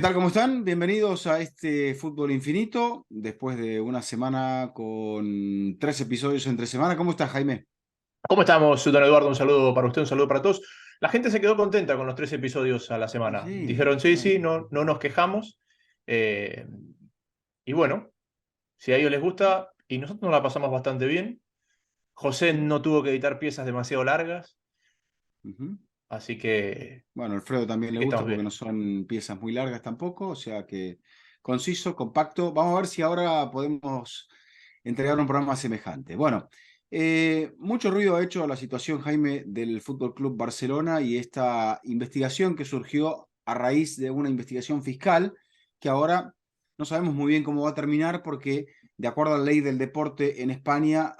tal? ¿Cómo están? Bienvenidos a este Fútbol Infinito, después de una semana con 3 episodios entre semana. ¿Cómo estás, Jaime? ¿Cómo estamos, don Eduardo? Un saludo para usted, un saludo para todos. La gente se quedó contenta con los 3 episodios a la semana. Sí, Dijeron, sí, sí, no, no nos quejamos. Eh, y bueno, si a ellos les gusta, y nosotros nos la pasamos bastante bien. José no tuvo que editar piezas demasiado largas, ujú. así que, Bueno, a Alfredo también así le que gusta estamos porque bien. no son piezas muy largas tampoco, o sea que conciso, compacto. Vamos a ver si ahora podemos entregar un programa semejante. Bueno, mucho ruido ha hecho la situación, Jaime, del Fútbol Club Barcelona y esta investigación que surgió a raíz de una investigación fiscal que ahora no sabemos muy bien cómo va a terminar porque, de acuerdo a la ley del deporte en España,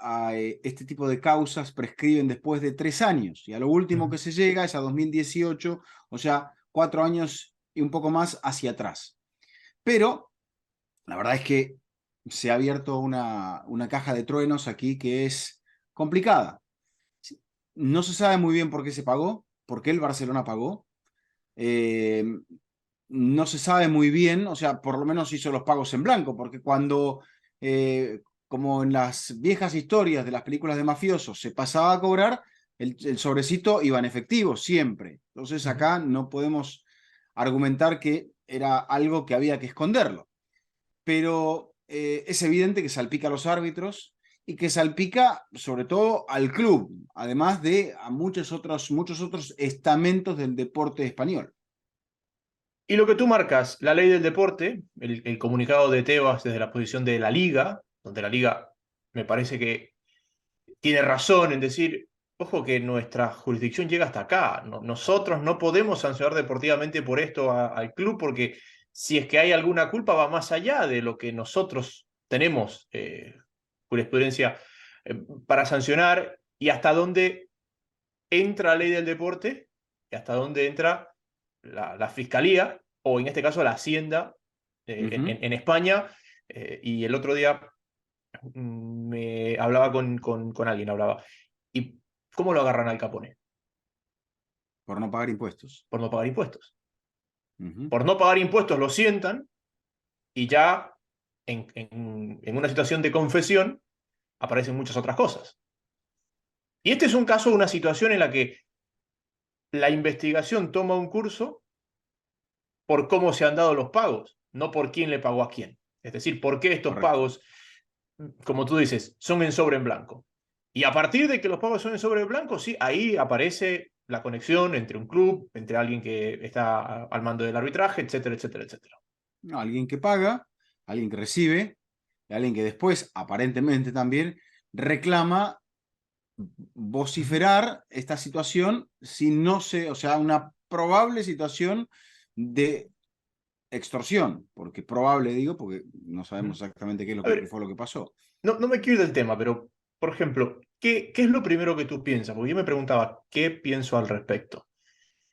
este tipo de causas prescriben después de 3 años y a lo último Ujú. que se llega es a 2018, o sea, 4 años y un poco más hacia atrás. Pero la verdad es que se ha abierto una caja de truenos aquí que es complicada. No se sabe muy bien por qué se pagó, por qué el Barcelona pagó. Eh, no se sabe muy bien, o sea, por lo menos hizo los pagos en blanco, porque cuando, como en las viejas historias de las películas de mafiosos, se pasaba a cobrar, el sobrecito iba en efectivo, siempre. Entonces Ujú. acá no podemos argumentar que era algo que había que esconderlo, pero es evidente que salpica a los árbitros y que salpica sobre todo al club, además de a muchos otros estamentos del deporte español. Y lo que tú marcas, la ley del deporte, el comunicado de Tebas desde la posición de la Liga, donde la Liga me parece que tiene razón en decir, ojo que nuestra jurisdicción llega hasta acá. Nosotros no podemos sancionar deportivamente por esto al club porque si es que hay alguna culpa va más allá de lo que nosotros tenemos jurisprudencia para sancionar y hasta dónde entra la ley del deporte y hasta dónde entra la fiscalía o en este caso la hacienda Ujú. en España. Y el otro día me hablaba con alguien, hablaba. ¿Y cómo lo agarran al Capone? Por no pagar impuestos. Por no pagar impuestos. Ujú. Por no pagar impuestos lo sientan y ya en una situación de confesión aparecen muchas otras cosas. Y este es un caso, una situación en la que la investigación toma un curso por cómo se han dado los pagos, no por quién le pagó a quién. Es decir, por qué estos Correcto. pagos, como tú dices, son en sobre en blanco. Y a partir de que los pagos son en sobre en blanco, sí, ahí aparece la conexión entre un club, entre alguien que está al mando del arbitraje, etcétera, etcétera, etcétera. No, alguien que paga, alguien que recibe, y alguien que después, aparentemente también, reclama Ujú. vociferar esta situación si no se, o sea, una probable situación de extorsión, porque probable digo, porque no Ujú. sabemos exactamente qué es lo A qué ver, fue lo que pasó. no me quiero ir del tema, pero, por ejemplo, ¿qué es lo primero que tú piensas? Porque yo me preguntaba, ¿qué pienso al respecto?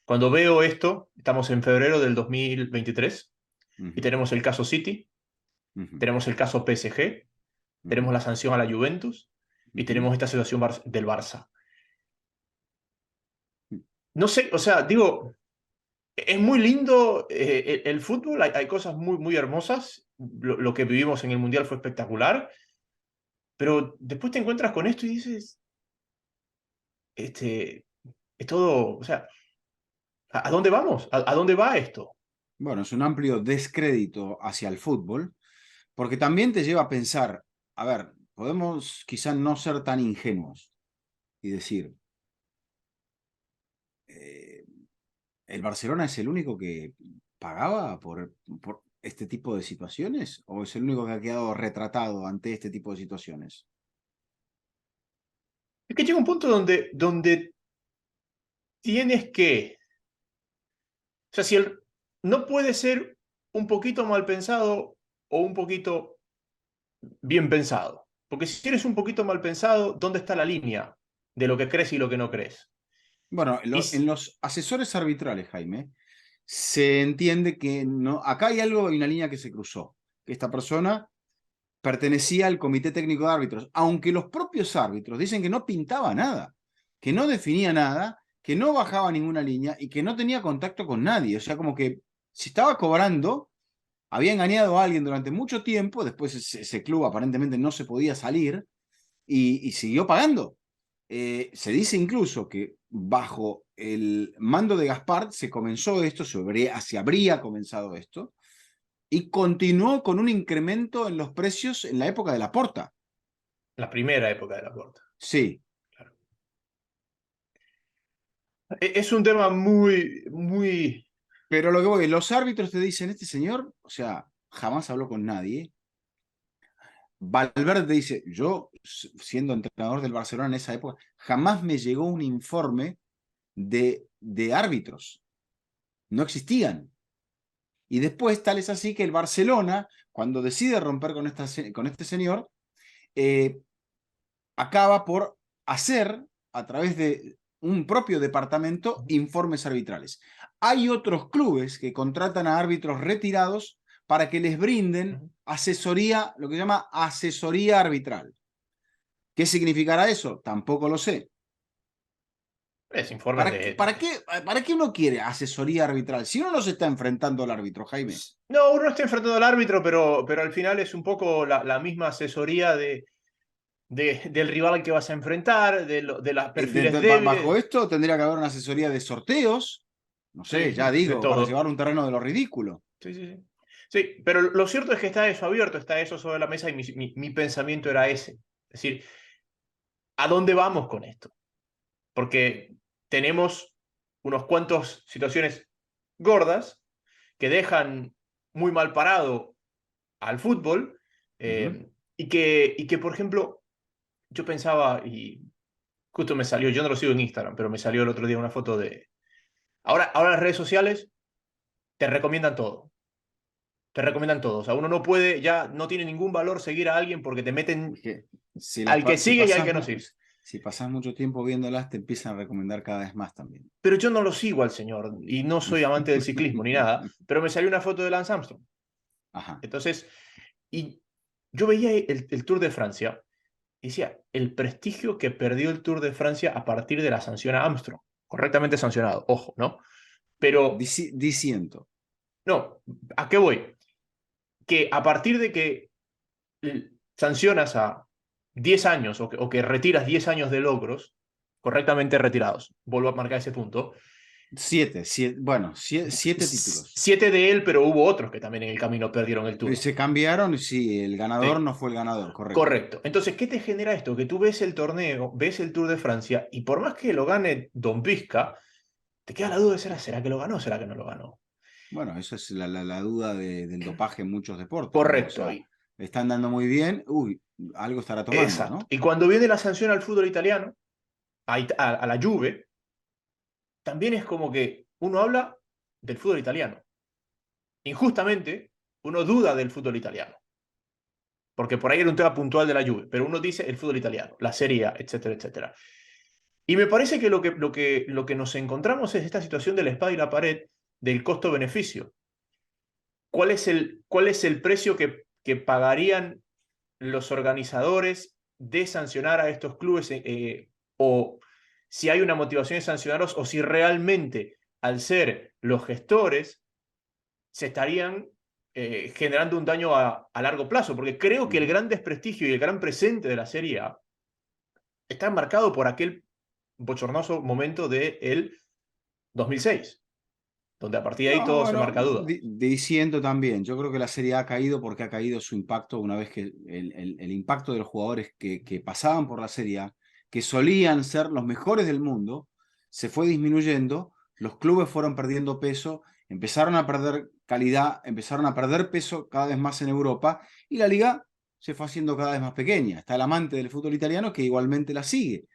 Cuando veo esto, estamos en febrero del 2023 y Ujú, tenemos el caso City, ujú, tenemos el caso PSG, tenemos ujú, la sanción a la Juventus y ujú. tenemos esta situación del Barça. No sé, o sea, digo, es muy lindo el fútbol, hay cosas muy, muy hermosas, lo que vivimos en el Mundial fue espectacular, pero después te encuentras con esto y dices, este, es todo, o sea, ¿a dónde vamos? ¿A dónde va esto? Bueno, es un amplio descrédito hacia el fútbol, porque también te lleva a pensar, a ver, podemos quizás no ser tan ingenuos y decir, eh, ¿el Barcelona es el único que pagaba por este tipo de situaciones? ¿O es el único que ha quedado retratado ante este tipo de situaciones? Es que llega un punto donde tienes que, o sea, si no puede ser un poquito mal pensado o un poquito bien pensado. Porque si eres un poquito mal pensado, ¿dónde está la línea de lo que crees y lo que no crees? Bueno, Y en los asesores arbitrales, Jaime, se entiende que no, acá hay algo, hay una línea que se cruzó, que esta persona pertenecía al comité técnico de árbitros, aunque los propios árbitros dicen que no pintaba nada, que no definía nada, que no bajaba ninguna línea y que no tenía contacto con nadie. O sea, como que Si estaba cobrando, había engañado a alguien durante mucho tiempo, después ese club aparentemente no se podía salir y siguió pagando. Se dice incluso que bajo el mando de Gaspar se comenzó esto, se habría comenzado esto, y continuó con un incremento en los precios en la época de Laporta. La primera época de Laporta. Sí. Claro. Es un tema muy, muy... Pero lo que voy, los árbitros te dicen, este señor, o sea, jamás habló con nadie. Valverde dice, yo siendo entrenador del Barcelona en esa época, jamás me llegó un informe de árbitros. No existían. Y después, tal es así que el Barcelona, cuando decide romper con este señor, eh, acaba por hacer, a través de un propio departamento, informes arbitrales. Hay otros clubes que contratan a árbitros retirados para que les brinden asesoría, lo que se llama asesoría arbitral. ¿Qué significará eso? Tampoco lo sé. Es informes ¿Para qué uno quiere asesoría arbitral? Si uno no se está enfrentando al árbitro, Jaime. No, uno está enfrentando al árbitro, pero al final es un poco la misma asesoría del rival al que vas a enfrentar, de los perfiles Bajo débiles. esto tendría que haber una asesoría de sorteos, no sé, Sí, ya de digo, para todo. llevar un terreno de lo ridículo. Sí, sí, sí. Sí, pero lo cierto es que está eso abierto, está eso sobre la mesa y mi pensamiento era ese. Es decir, ¿a dónde vamos con esto? Porque tenemos unos cuantos situaciones gordas que dejan muy mal parado al fútbol Ujú. y que, por ejemplo, yo pensaba, y justo me salió, yo no lo sigo en Instagram, pero me salió el otro día una foto de... Ahora las redes sociales te recomiendan todo. Te recomiendan todo. O sea, uno no puede, ya no tiene ningún valor seguir a alguien porque te Es meten que al que sigue y al que no sigue. si pasás mucho tiempo viéndolas, te empiezan a recomendar cada vez más también. Pero yo no lo sigo al señor y no soy amante del ciclismo ni nada, pero me salió una foto de Lance Armstrong. Ajá. Entonces, y yo veía el Tour de Francia y decía, el prestigio que perdió el Tour de Francia a partir de la sanción a Armstrong. Correctamente sancionado, ojo, ¿no? Pero, Diciendo. no, ¿a qué voy? Que a partir de que sancionas a 10 años o que retiras 10 años de logros correctamente retirados, vuelvo a marcar ese punto, Bueno, siete títulos. 7 de él, pero hubo otros que también en el camino perdieron el Tour. Se cambiaron, sí, el ganador Sí, no fue el ganador, correcto. correcto. Entonces, ¿qué te genera esto? Que tú ves el torneo, ves el Tour de Francia y por más que lo gane Don Pizca, te queda la duda de ¿será que lo ganó o será que no lo ganó? Bueno, eso es la duda del dopaje en muchos deportes, ¿no? O Correcto. sea, están dando muy bien, uy, algo estará tomando, Exacto. ¿no? Y cuando viene la sanción al fútbol italiano, a la Juve, también es como que uno habla del fútbol italiano. Injustamente, uno duda del fútbol italiano. Porque por ahí era un tema puntual de la Juve, pero uno dice el fútbol italiano, la Serie A, etcétera, etcétera. Y me parece que lo que nos encontramos es esta situación de la espada y la pared del costo-beneficio. ¿Cuál es el precio que pagarían los organizadores de sancionar a estos clubes? O si hay una motivación de sancionarlos, o si realmente, al ser los gestores, se estarían generando un daño a largo plazo. Porque creo que el Ujú. gran desprestigio y el gran presente de la Serie A está marcado por aquel bochornoso momento del 2006, donde a partir de ahí No, todo se bueno, marca duda. diciendo también, yo creo que la Serie A ha caído porque ha caído su impacto una vez que el impacto de los jugadores que pasaban por la Serie A, que solían ser los mejores del mundo, se fue disminuyendo, los clubes fueron perdiendo peso, empezaron a perder calidad, empezaron a perder peso cada vez más en Europa y la liga se fue haciendo cada vez más pequeña. Está el amante del fútbol italiano que igualmente la sigue,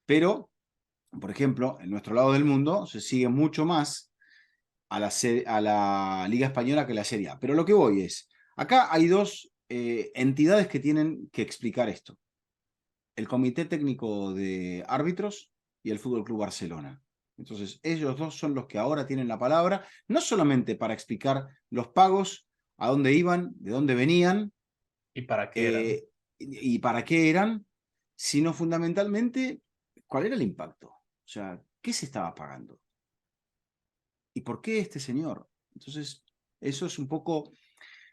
pero, por ejemplo, en nuestro lado del mundo se sigue mucho más a la Liga Española que la Serie A. Pero lo que voy es, acá hay dos entidades que tienen que explicar esto. El Comité Técnico de Árbitros y el Fútbol Club Barcelona. Entonces, ellos dos son los que ahora tienen la palabra, no solamente para explicar los pagos, a dónde iban, de dónde venían ¿Y para qué eran? eh, y para qué eran, sino fundamentalmente cuál era el impacto. O sea, ¿qué se estaba pagando? ¿Y por qué este señor? Entonces, Eso es un poco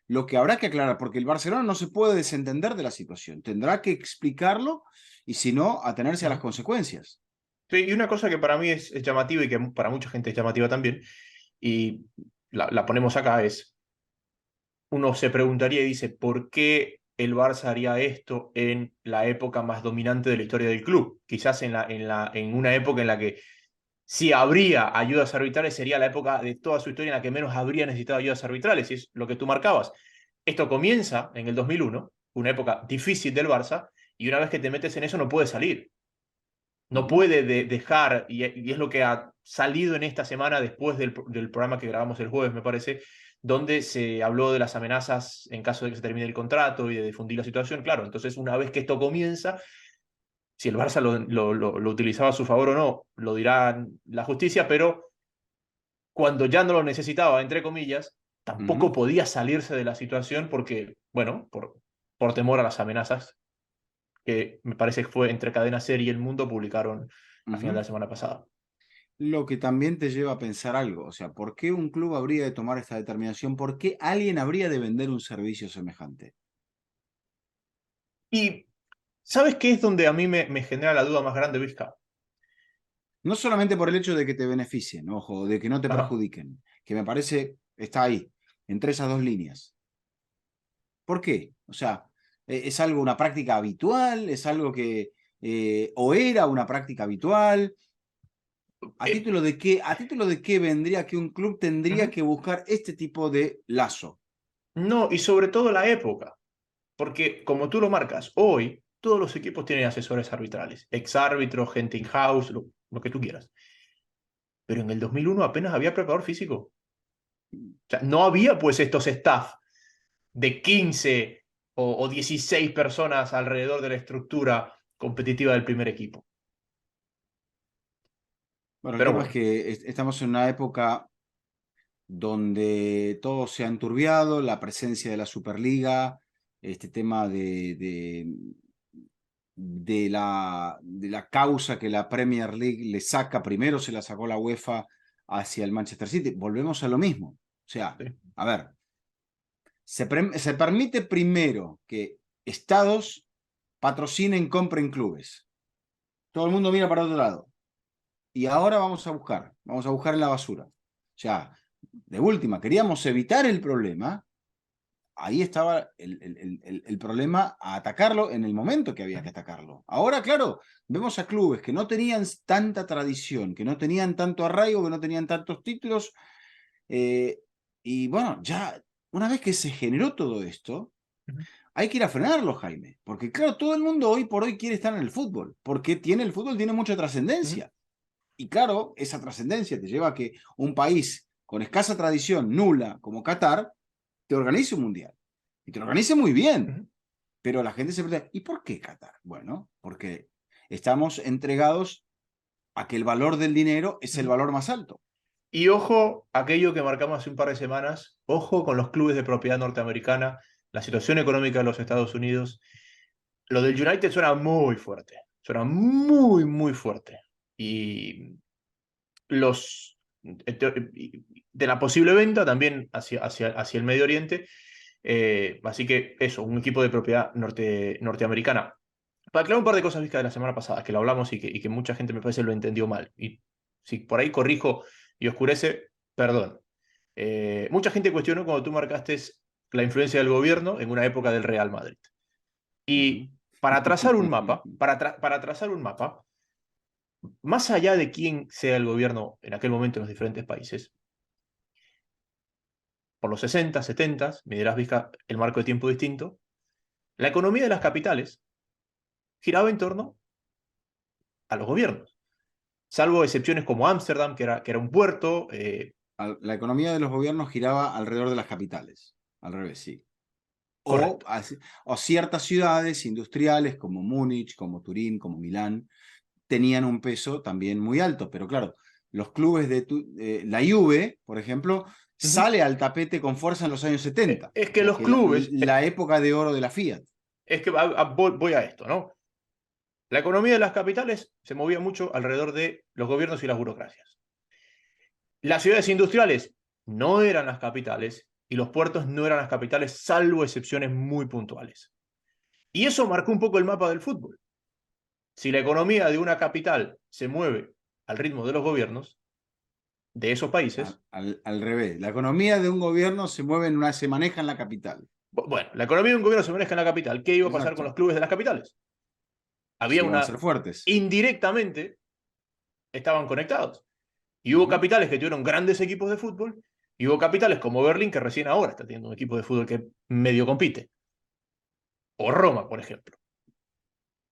lo que habrá que aclarar, porque el Barcelona no se puede desentender de la situación. Tendrá que explicarlo y si no, atenerse a las Ujú. consecuencias. Sí, y una cosa que para mí es llamativa y que para mucha gente es llamativa también, y la ponemos acá, es, uno se preguntaría y dice, ¿por qué el Barça haría esto en la época más dominante de la historia del club? Quizás en una época en la que si habría ayudas arbitrales, sería la época de toda su historia en la que menos habría necesitado ayudas arbitrales, y es lo que tú marcabas. Esto comienza en el 2001, una época difícil del Barça, y una vez que te metes en eso no puedes salir. No Ujú, puede dejar, y es lo que ha salido en esta semana después del programa que grabamos el jueves, me parece, donde se habló de las amenazas en caso de que se termine el contrato y de difundir la situación. Claro, entonces una vez que esto comienza, si el Barça lo utilizaba a su favor o no, lo dirá la justicia, pero cuando ya no lo necesitaba, entre comillas, tampoco ujú, podía salirse de la situación porque, bueno, por temor a las amenazas que me parece que fue entre Cadena Ser y El Mundo publicaron a final de ujú. la semana pasada. Lo que también te lleva a pensar algo, o sea, ¿por qué un club habría de tomar esta determinación? ¿Por qué alguien habría de vender un servicio semejante? Y ¿sabes qué es donde a mí me genera la duda más grande, Vizca? No solamente por el hecho de que te beneficien, ojo, de que no te Ajá. perjudiquen, que me parece está ahí, entre esas dos líneas. ¿Por qué? O sea, ¿es algo, una práctica habitual? ¿Es algo que, o era una práctica habitual? Eh, A título de qué vendría que un club tendría ujú. que buscar este tipo de lazo? No, y sobre todo la época, porque como tú lo marcas, hoy todos los equipos tienen asesores arbitrales, exárbitros, gente in-house, lo que tú quieras. Pero en el 2001 apenas había preparador físico. O sea, no había pues estos staff de 15 o 16 personas alrededor de la estructura competitiva del primer equipo. Bueno, el Pero tema es bueno. que estamos en una época donde todo se ha enturbiado, la presencia de la Superliga, este tema de la causa que la Premier League le saca, primero se la sacó la UEFA hacia el Manchester City. Volvemos a lo mismo. O sea, Sí. a ver, se permite primero que estados patrocinen, compren clubes. Todo el mundo mira para otro lado. Y ahora vamos a buscar en la basura. O sea, de última, queríamos evitar el problema. Ahí estaba el problema a atacarlo en el momento que había que atacarlo. Ahora, claro, vemos a clubes que no tenían tanta tradición, que no tenían tanto arraigo, que no tenían tantos títulos. eh, y bueno, ya una vez que se generó todo esto, Ujú, hay que ir a frenarlo, Jaime. Porque claro, todo el mundo hoy por hoy quiere estar en el fútbol, porque el fútbol tiene mucha ujú, trascendencia. Y claro, esa trascendencia te lleva a que un país con escasa tradición, nula, como Qatar, te organice un mundial. Y te lo organice muy bien. ujú. Pero la gente se pregunta, ¿y por qué Qatar? Bueno, porque estamos entregados a que el valor del dinero es el Ujú. valor más alto. Y ojo, aquello que marcamos hace un par de semanas, ojo con los clubes de propiedad norteamericana, la situación económica de los Estados Unidos. Lo del United suena muy, muy fuerte. Y los de la posible venta también hacia el Medio Oriente. Así que eso, un equipo de propiedad norteamericana. Para aclarar un par de cosas vistas de la semana pasada, que lo hablamos y que mucha gente me parece lo entendió mal. Y si por ahí corrijo y oscurece, perdón. Mucha gente cuestionó cuando tú marcaste la influencia del gobierno en una época del Real Madrid. Ujú. Y para trazar un mapa, más allá de quién sea el gobierno en aquel momento en los diferentes países, por los 60, 70, me dirás, Vizca, el marco de tiempo distinto, la economía de las capitales giraba en torno a los gobiernos, salvo excepciones como Ámsterdam, que era un puerto. La economía de los gobiernos giraba alrededor de las capitales. Al revés, sí. O, Correcto. o ciertas ciudades industriales como Múnich, como Turín, como Milán, tenían un peso también muy alto. Pero claro, los clubes la Juve, por ejemplo, Ujú. sale al tapete con fuerza en los años 70, Es o que sea los que clubes, la época de oro de la Fiat. es que voy a esto, ¿no? La economía de las capitales se movía mucho alrededor de los gobiernos y las burocracias. Las ciudades industriales no eran las capitales y los puertos no eran las capitales, salvo excepciones muy puntuales. Y eso marcó un poco el mapa del fútbol. Si la economía de una capital se mueve al ritmo de los gobiernos de esos países, Al revés, la economía de un gobierno se maneja en la capital. bueno, la economía de un gobierno se maneja en la capital. ¿Qué iba a pasar con los Exacto. clubes de las capitales? Había Si van a una... ser fuertes. Indirectamente estaban conectados. Y hubo Ujú. capitales que tuvieron grandes equipos de fútbol y hubo capitales como Berlín que recién ahora está teniendo un equipo de fútbol que medio compite. O Roma, por ejemplo.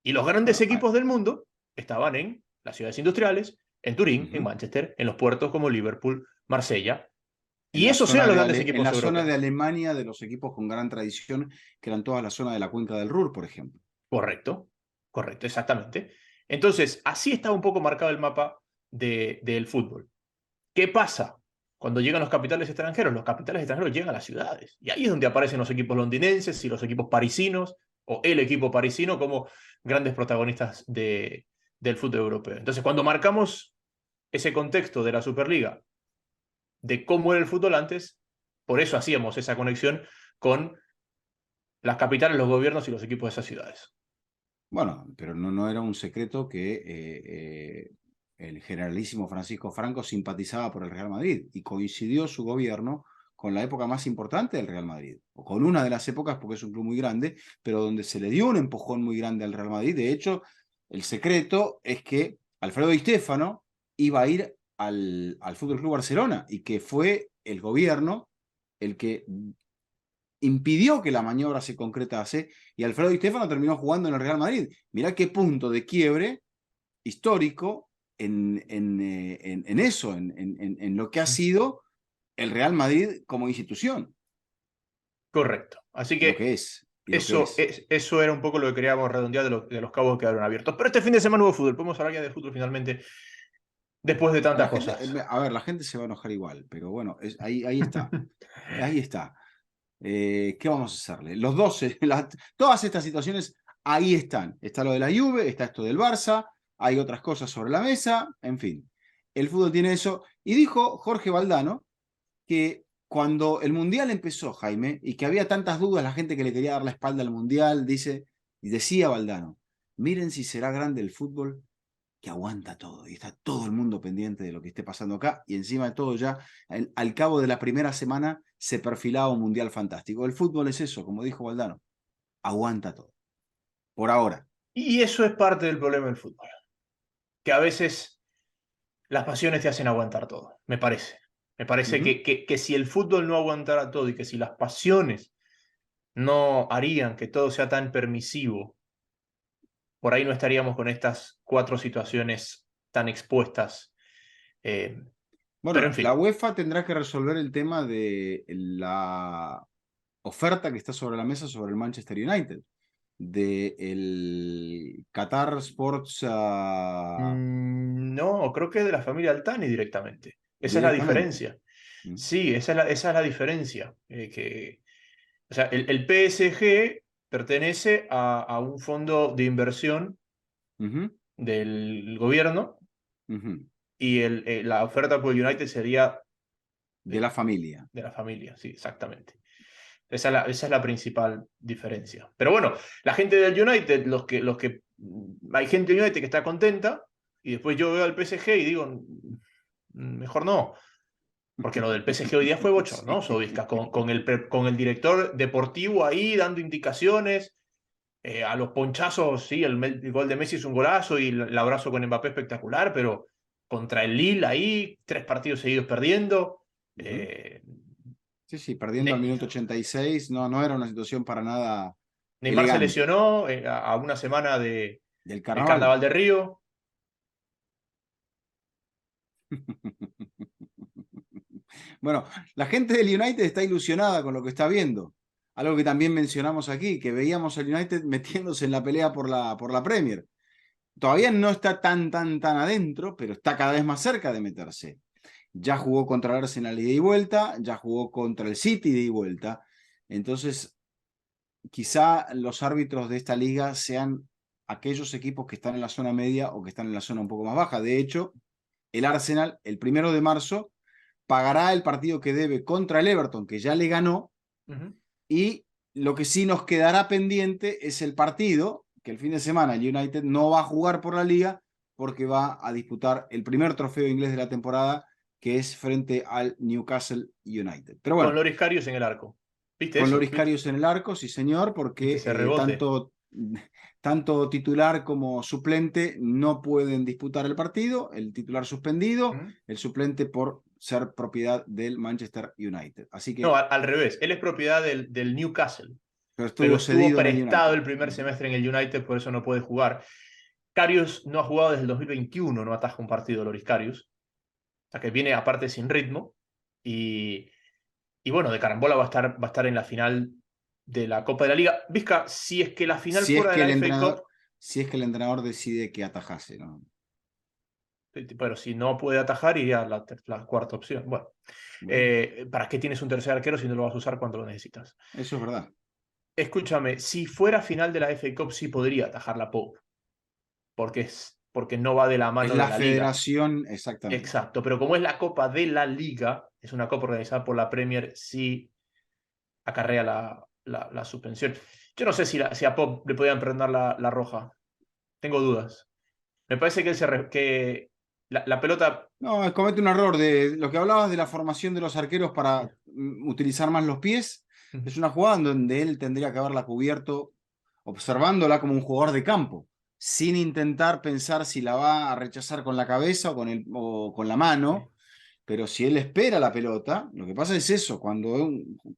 Y los grandes Bueno, equipos del mundo estaban en las ciudades industriales, en Turín, en ujú. Manchester, en los puertos como Liverpool, Marsella. En Y la esos eran zona los de grandes en equipos la zona de europeos. Alemania de los equipos con gran tradición, que eran toda la zona de la cuenca del Ruhr, por ejemplo. Correcto, correcto, exactamente. Entonces, así estaba un poco marcado el mapa del fútbol. ¿Qué pasa cuando llegan los capitales extranjeros? Los capitales extranjeros llegan a las ciudades. Y ahí es donde aparecen los equipos londinenses y los equipos parisinos, o el equipo parisino, como grandes protagonistas del fútbol europeo. Entonces, cuando marcamos ese contexto de la Superliga, de cómo era el fútbol antes, por eso hacíamos esa conexión con las capitales, los gobiernos y los equipos de esas ciudades. Bueno, pero no era un secreto que el generalísimo Francisco Franco simpatizaba por el Real Madrid y coincidió su gobierno con la época más importante del Real Madrid, o con una de las épocas porque es un club muy grande, pero donde se le dio un empujón muy grande al Real Madrid. De hecho, el secreto es que Alfredo Di Stéfano iba a ir al Fútbol Club Barcelona y que fue el gobierno el que impidió que la maniobra se concretase y Alfredo Di Stéfano terminó jugando en el Real Madrid. Mirá qué punto de quiebre histórico en eso, en lo que ha sido el Real Madrid como institución, Correcto. Así y lo que que es, y lo que es. eso era un poco lo que queríamos redondear de los cabos que quedaron abiertos. Pero este fin de semana hubo fútbol. Podemos hablar ya de fútbol finalmente después de La tantas gente, cosas. a ver, la gente se va a enojar igual, pero bueno, ahí está, ahí está. ¿Qué vamos a hacerle? Los 12, todas estas situaciones ahí están. Está lo de la Juve, está esto del Barça, hay otras cosas sobre la mesa, en fin. El fútbol tiene eso. Y dijo Jorge Valdano que cuando el Mundial empezó, Jaime, y que había tantas dudas, la gente que le quería dar la espalda al Mundial, y decía Valdano, miren si será grande el fútbol que aguanta todo y está todo el mundo pendiente de lo que esté pasando acá y encima de todo ya al cabo de la primera semana se perfilaba un mundial fantástico. El fútbol es eso, como dijo Valdano, aguanta todo. Por ahora. Y eso es parte del problema del fútbol. Que a veces las pasiones te hacen aguantar todo, me parece. Me Uh parece -huh. que si el fútbol no aguantara todo y que si las pasiones no harían que todo sea tan permisivo, por ahí no estaríamos con estas cuatro situaciones tan expuestas. Eh, pero Bueno, en la fin, UEFA tendrá que resolver el tema de la oferta que está sobre la mesa sobre el Manchester United, de el Qatar Sports no, creo que es de la familia Altani directamente. Esa es la directamente. diferencia. Uh Sí, esa es la diferencia. O sea, el PSG pertenece a un fondo de inversión -huh. del gobierno Uh -huh. y la oferta por el United sería De la familia. de la familia, sí, exactamente. Esa es la principal diferencia. Pero bueno, la gente del United, hay gente del United que está contenta y después yo veo al PSG y digo, mejor no. Porque lo del PSG hoy día fue bochornoso, Sí. Vizca, con el director deportivo ahí dando indicaciones, a los ponchazos, sí, el gol de Messi es un golazo y el abrazo con Mbappé espectacular, pero contra el Lille ahí, 3 partidos seguidos perdiendo. Ujú. eh, Sí, sí, perdiendo al Ne- minuto 86, no era una situación para nada Neymar se elegante. lesionó a una semana Del del carnaval. Carnaval de Río. Bueno, la gente del United está ilusionada con lo que está viendo. Algo que también mencionamos aquí, que veíamos al United metiéndose en la pelea por la Premier. Todavía no está tan adentro, pero está cada vez más cerca de meterse. Ya jugó contra el Arsenal ida y vuelta, ya jugó contra el City ida y vuelta. Entonces, quizá los árbitros de esta liga sean aquellos equipos que están en la zona media o que están en la zona un poco más baja. De hecho, el Arsenal, el 1 de marzo, pagará el partido que debe contra el Everton, que ya le ganó, Ujú. y lo que sí nos quedará pendiente es el partido, que el fin de semana el United no va a jugar por la liga, porque va a disputar el primer trofeo inglés de la temporada, que es frente al Newcastle United. Pero Con bueno, Loris Karius en el arco. ¿Viste con eso? Loris Karius en el arco, sí señor, ¿Viste porque ese rebote? tanto titular como suplente no pueden disputar el partido, el titular suspendido, ¿Mm? el suplente por ser propiedad del Manchester United. Así No, que, al revés. Él es propiedad del Newcastle, pero pero estuvo estuvo cedido en el prestado United. el primer semestre en el United, por eso no puede jugar. Karius no ha jugado desde el 2021, no ataja un partido Loris Karius. O sea que viene aparte sin ritmo. Y, y bueno, de carambola va a estar en la final de la Copa de la Liga. Vizca, si es que la final Si es fuera de que la el FA Cup, entrenador, si es que el entrenador decide que atajase, ¿no? pero si no puede atajar, iría a la cuarta opción. Bueno, Bueno, ¿para qué tienes un tercer arquero si no lo vas a usar cuando lo necesitas? eso es verdad. Escúchame, si fuera final de la FA Cup, sí podría atajar la Pope, porque no va de la Es mano de la la Liga. federación, exactamente. Exacto, pero como es la Copa de la Liga, es una copa organizada por la Premier, sí acarrea la suspensión. Yo no sé si a Pop le podían prender la roja. Tengo dudas. Me parece que, que la pelota. No, comete un error de lo que hablabas de la formación de los arqueros para utilizar más los pies. Es una jugada en donde él tendría que haberla cubierto observándola como un jugador de campo, sin intentar pensar si la va a rechazar con la cabeza o con la mano. Pero si él espera la pelota, lo que pasa es eso, cuando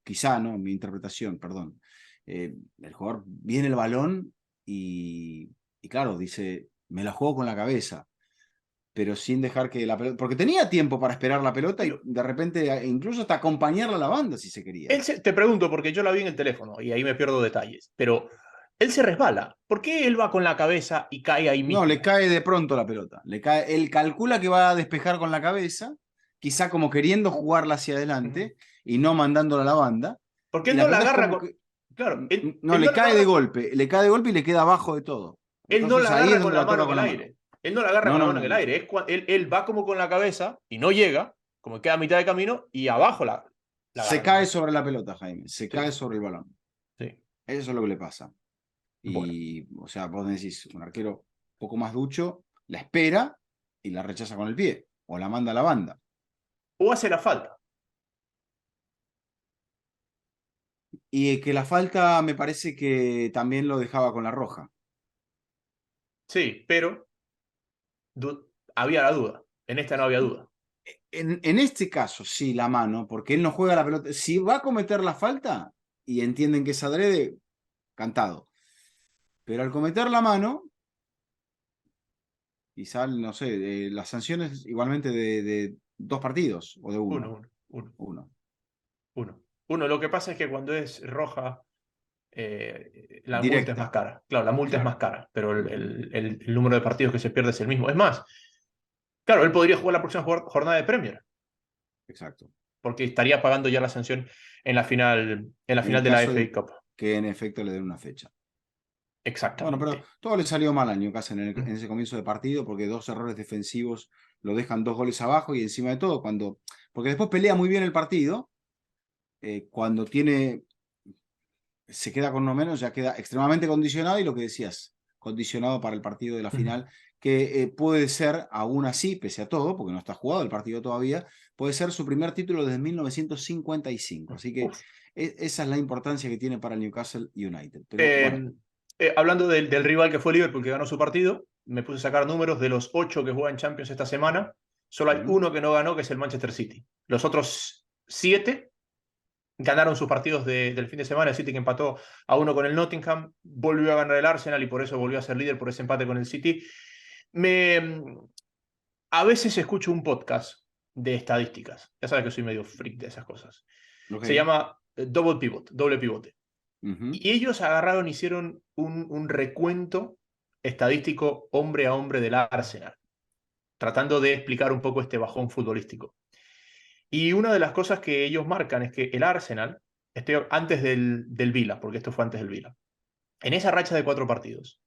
quizá, ¿no? Mi interpretación, perdón, el jugador viene el balón y claro, dice, me la juego con la cabeza, pero sin dejar que la pelota, porque tenía tiempo para esperar la pelota y Pero de repente incluso hasta acompañarla a la banda si se quería. te pregunto, porque yo la vi en el teléfono y ahí me pierdo detalles, pero él se resbala. ¿Por qué él va con la cabeza y cae ahí No, le mismo? cae de pronto la pelota. Le cae, él calcula que va a despejar con la cabeza, quizá como queriendo jugarla hacia Ujú. adelante y no mandándola a la banda. Porque Y él la no la pelota es agarra como con. que Claro, no, él no le la cae de agarra. golpe, le cae de golpe y le queda abajo de todo. Él no Entonces la ahí es agarra con donde la la mano toca en con el la mano. aire. Él no la agarra No, con la no, mano en no, el no. aire. Él va como con la cabeza y no llega, como queda a mitad de camino y abajo la Se agarra con la cae mano. sobre la pelota, Jaime. Se Sí, cae sobre el balón. sí. Eso es lo que le pasa. Bueno. Y, o sea, vos decís, un arquero un poco más ducho, la espera y la rechaza con el pie. O la manda a la banda. O hace la falta. Y que la falta me parece que también lo dejaba con la roja. Sí, pero había la duda. En esta no había duda. En este caso, sí, la mano, porque él no juega la pelota. Si va a cometer la falta y entienden que es adrede, cantado. Pero al cometer la mano, y sale, no sé, las sanciones igualmente de 2 partidos o de Uno, uno. uno, uno, Uno. uno. Uno, lo que pasa es que cuando es roja, la multa es más Directa, cara. Claro, la multa es más claro. cara, pero Ujú. el número de partidos que se pierde es el mismo. Es más, claro, él podría jugar la próxima jornada de Premier, Exacto. porque estaría pagando ya la sanción en la En final de la caso FA de Cup. que en efecto le den una fecha. Bueno, pero Exactamente. todo le salió mal a Newcastle en Mm. ese comienzo de partido porque 2 errores defensivos lo dejan 2 goles abajo y encima de todo, porque después pelea muy bien el partido, cuando se queda con uno menos, ya queda extremadamente condicionado y lo que decías, condicionado para el partido de la Ujú. final, que puede ser, aún así, pese a todo, porque no está jugado el partido todavía, puede ser su primer título desde 1955. Así que Uf. esa es la importancia que tiene para el Newcastle United. Pero bueno, Eh, hablando del rival que fue Liverpool, que ganó su partido, me puse a sacar números de los 8 que juegan Champions esta semana. Solo hay ujú, uno que no ganó, que es el Manchester City. Los otros 7 ganaron sus partidos del fin de semana. El City que empató a uno con el Nottingham, volvió a ganar el Arsenal y por eso volvió a ser líder por ese empate con el City. Me, a veces escucho un podcast de estadísticas. Ya sabes que soy medio freak de esas cosas. ok, Se llama Double Pivot, doble pivote. ujú, Y ellos agarraron, hicieron un recuento estadístico hombre a hombre del Arsenal, tratando de explicar un poco este bajón futbolístico. Y una de las cosas que ellos marcan es que el Arsenal, antes del Vila, porque esto fue antes del Vila, en esa racha de 4 partidos,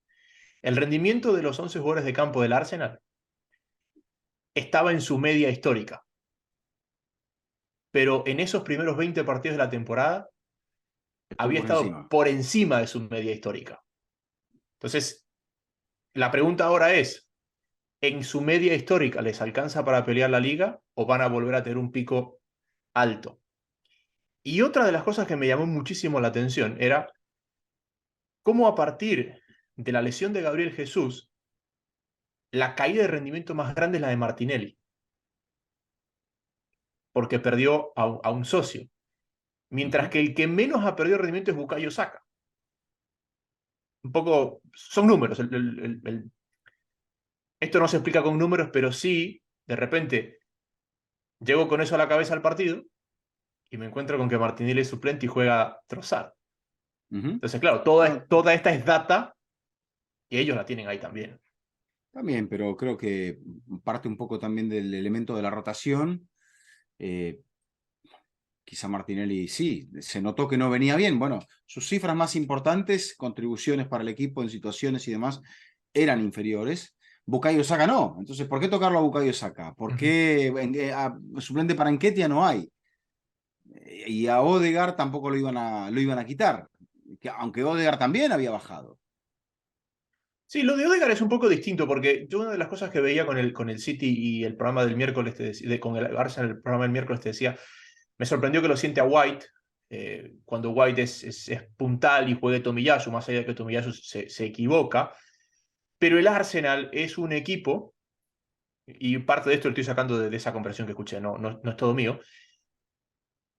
el rendimiento de los 11 jugadores de campo del Arsenal estaba en su media histórica. pero en esos primeros 20 partidos de la temporada Estuvo había por estado encima. por encima de su media histórica. Entonces, la pregunta ahora es, ¿en su media histórica les alcanza para pelear la liga o van a volver a tener un pico alto? Y otra de las cosas que me llamó muchísimo la atención era cómo a partir de la lesión de Gabriel Jesús, la caída de rendimiento más grande es la de Martinelli, porque perdió a un socio. Mientras Ujú. que el que menos ha perdido rendimiento es Bukayo Saka. Un poco, son números. Esto no se explica con números, pero sí, de repente, llego con eso a la cabeza al partido y me encuentro con que Martinelli es suplente y juega Trossard. Ujú. Entonces, claro, No, toda esta es data y ellos la tienen ahí también. también, pero creo que parte un poco también del elemento de la rotación. Eh, Quizá Martinelli sí, se notó que no venía bien. Bueno, sus cifras más importantes, contribuciones para el equipo en situaciones y demás, eran inferiores. Bukayo Saka no. Entonces, ¿por qué tocarlo a Bukayo Saka? ¿Por Ujú. qué suplente para Nketiah no hay? Y a Odegaard tampoco lo iban a quitar, aunque Odegaard también había bajado. Sí, lo de Odegaard es un poco distinto porque yo una de las cosas que veía con el City y el programa del miércoles, con el Arsenal, el programa del miércoles te decía, me sorprendió que lo siente a White, cuando White es puntal y juegue Tomiyasu, más allá de que Tomiyasu se equivoca, pero el Arsenal es un equipo, y parte de esto lo estoy sacando de esa conversación que escuché, no es todo mío,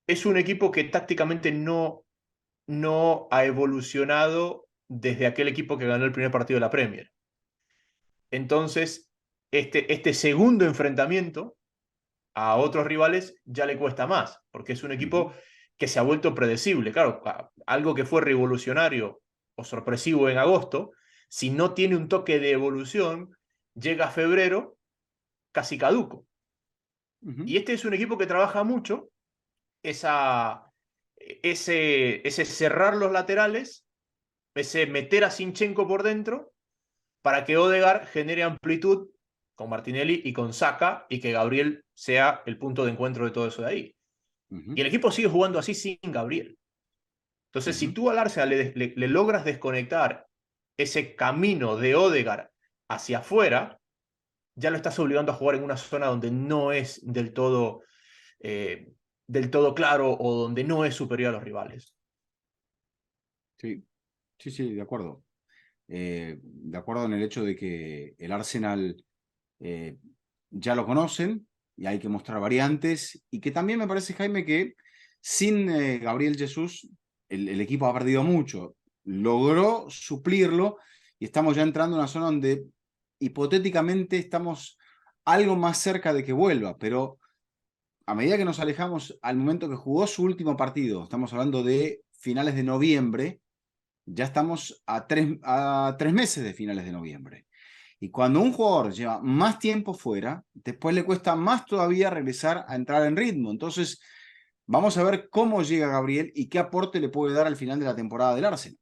es un equipo que tácticamente no ha evolucionado desde aquel equipo que ganó el primer partido de la Premier. Entonces, este segundo enfrentamiento a otros rivales ya le cuesta más, porque es un Ujú, equipo que se ha vuelto predecible. Claro, algo que fue revolucionario o sorpresivo en agosto, si no tiene un toque de evolución, llega a febrero casi caduco. ujú, Y este es un equipo que trabaja mucho ese cerrar los laterales, ese meter a Sinchenko por dentro para que Odegaard genere amplitud con Martinelli y con Saka y que Gabriel sea el punto de encuentro de todo eso de ahí. ujú, Y el equipo sigue jugando así sin Gabriel. Entonces, si ujú. tú al Arsenal le logras desconectar ese camino de Odegaard hacia afuera, ya lo estás obligando a jugar en una zona donde no es eh, del todo claro o donde no es superior a los rivales. Sí, sí, sí, de acuerdo. De acuerdo en el hecho de que el Arsenal eh, ya lo conocen y hay que mostrar variantes y que también me parece, Jaime, que sin Gabriel Jesús el equipo ha perdido mucho. Logró suplirlo y estamos ya entrando en una zona donde hipotéticamente estamos algo más cerca de que vuelva, pero a medida que nos alejamos al momento que jugó su último partido, estamos hablando de finales de noviembre, ya estamos a 3 meses de finales de noviembre. Y cuando un jugador lleva más tiempo fuera, después le cuesta más todavía regresar a entrar en ritmo. Entonces, vamos a ver cómo llega Gabriel y qué aporte le puede dar al final de la temporada del Arsenal.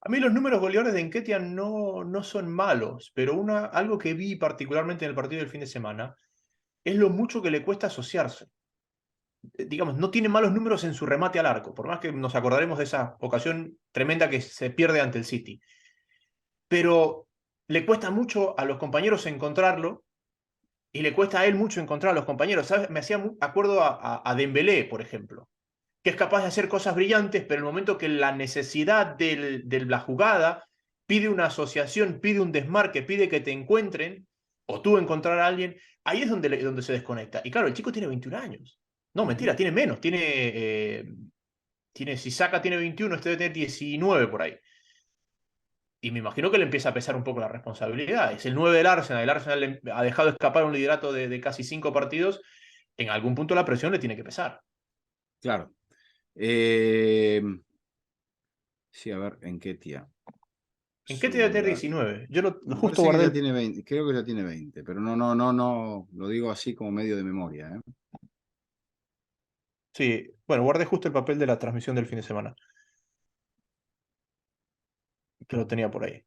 A mí los números goleadores de Nketiah no son malos, pero algo que vi particularmente en el partido del fin de semana es lo mucho que le cuesta asociarse. Digamos, no tiene malos números en su remate al arco, por más que nos acordaremos de esa ocasión tremenda que se pierde ante el City. Pero le cuesta mucho a los compañeros encontrarlo y le cuesta a él mucho encontrar a los compañeros. ¿Sabes? Me hacía acuerdo a Dembélé, por ejemplo, que es capaz de hacer cosas brillantes, pero en el momento que la necesidad de la jugada pide una asociación, pide un desmarque, pide que te encuentren, o tú encontrar a alguien, ahí es donde se desconecta. Y claro, el chico tiene 21 años. No, Ujú. mentira, tiene menos. Si Saka tiene 21, este debe tener 19 por ahí. Y me imagino que le empieza a pesar un poco la responsabilidad. Es el 9 del Arsenal. El Arsenal ha dejado escapar un liderato de casi 5 partidos. En algún punto la presión le tiene que pesar. Claro. Eh, sí, a ver, ¿en qué tía? ¿En qué te debe tener Su, 19? Yo lo Me justo parece que guardé ya el... tiene 20, creo que ya tiene 20, pero no, lo digo así como medio de memoria, ¿eh? Sí, bueno, guardé justo el papel de la transmisión del fin de semana, que lo tenía por ahí.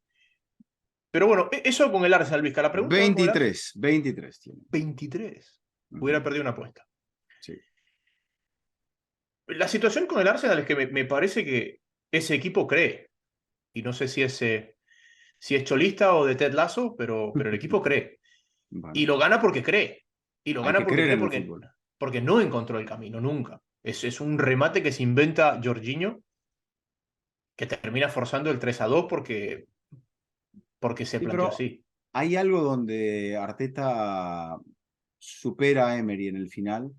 Pero bueno, eso con el Arsenal, Vizca. La pregunta va con el Arsenal. 23 tiene. 23. Ujú, Hubiera perdido una apuesta. sí. La situación con el Arsenal es que me parece que ese equipo cree, y no sé si es cholista o de Ted Lasso, pero el equipo cree. Y Bueno, lo gana porque cree. Y lo hay gana que porque creer cree en el fútbol. porque no encontró el camino nunca. Es un remate que se inventa Jorginho, que termina forzando el 3-2 porque se Sí, planteó pero así. hay algo donde Arteta supera a Emery en el final.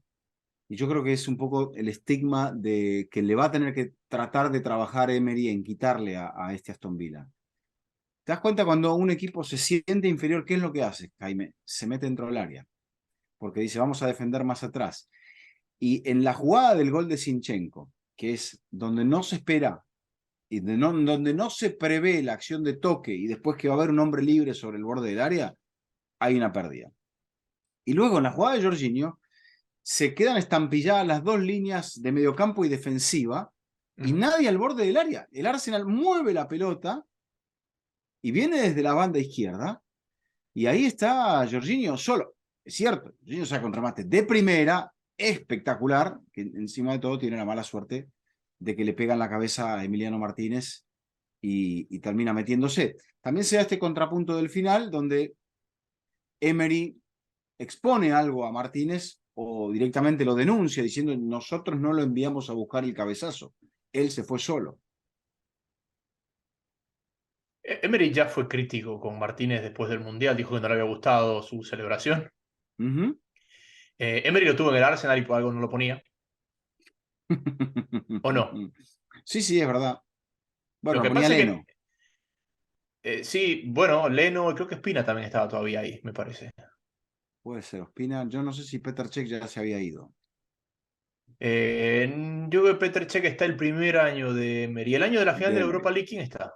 Y yo creo que es un poco el estigma de que le va a tener que tratar de trabajar Emery en quitarle a este Aston Villa. ¿Te das cuenta cuando un equipo se siente inferior? ¿Qué es lo que hace, Jaime? Se mete dentro del área, porque dice, vamos a defender más atrás. Y en la jugada del gol de Zinchenko, que es donde no se espera y donde no se prevé la acción de toque y después que va a haber un hombre libre sobre el borde del área, hay una pérdida. Y luego en la jugada de Jorginho, se quedan estampilladas las dos líneas de mediocampo y defensiva y Ujú. nadie al borde del área. El Arsenal mueve la pelota y viene desde la banda izquierda y ahí está Jorginho solo. Es cierto, Jorginho saca un remate de primera, espectacular, que encima de todo tiene la mala suerte de que le pegan la cabeza a Emiliano Martínez y termina metiéndose. También se da este contrapunto del final donde Emery expone algo a Martínez o directamente lo denuncia diciendo nosotros no lo enviamos a buscar el cabezazo, él se fue solo. Emery ya fue crítico con Martínez después del Mundial, dijo que no le había gustado su celebración. Uh -huh. Emery lo tuvo en el Arsenal y por algo no lo ponía, ¿o no? Sí, sí, es verdad. Lo Bueno, que ponía pasa es que, Leno, sí, bueno, Leno, creo que Espina también estaba todavía ahí, me parece. puede ser Ospina, yo no sé si Peter Cech ya se había ido. Yo creo que Petr Cech está el primer año de Emery. El año de la final De de la Emery, Europa League, ¿quién está?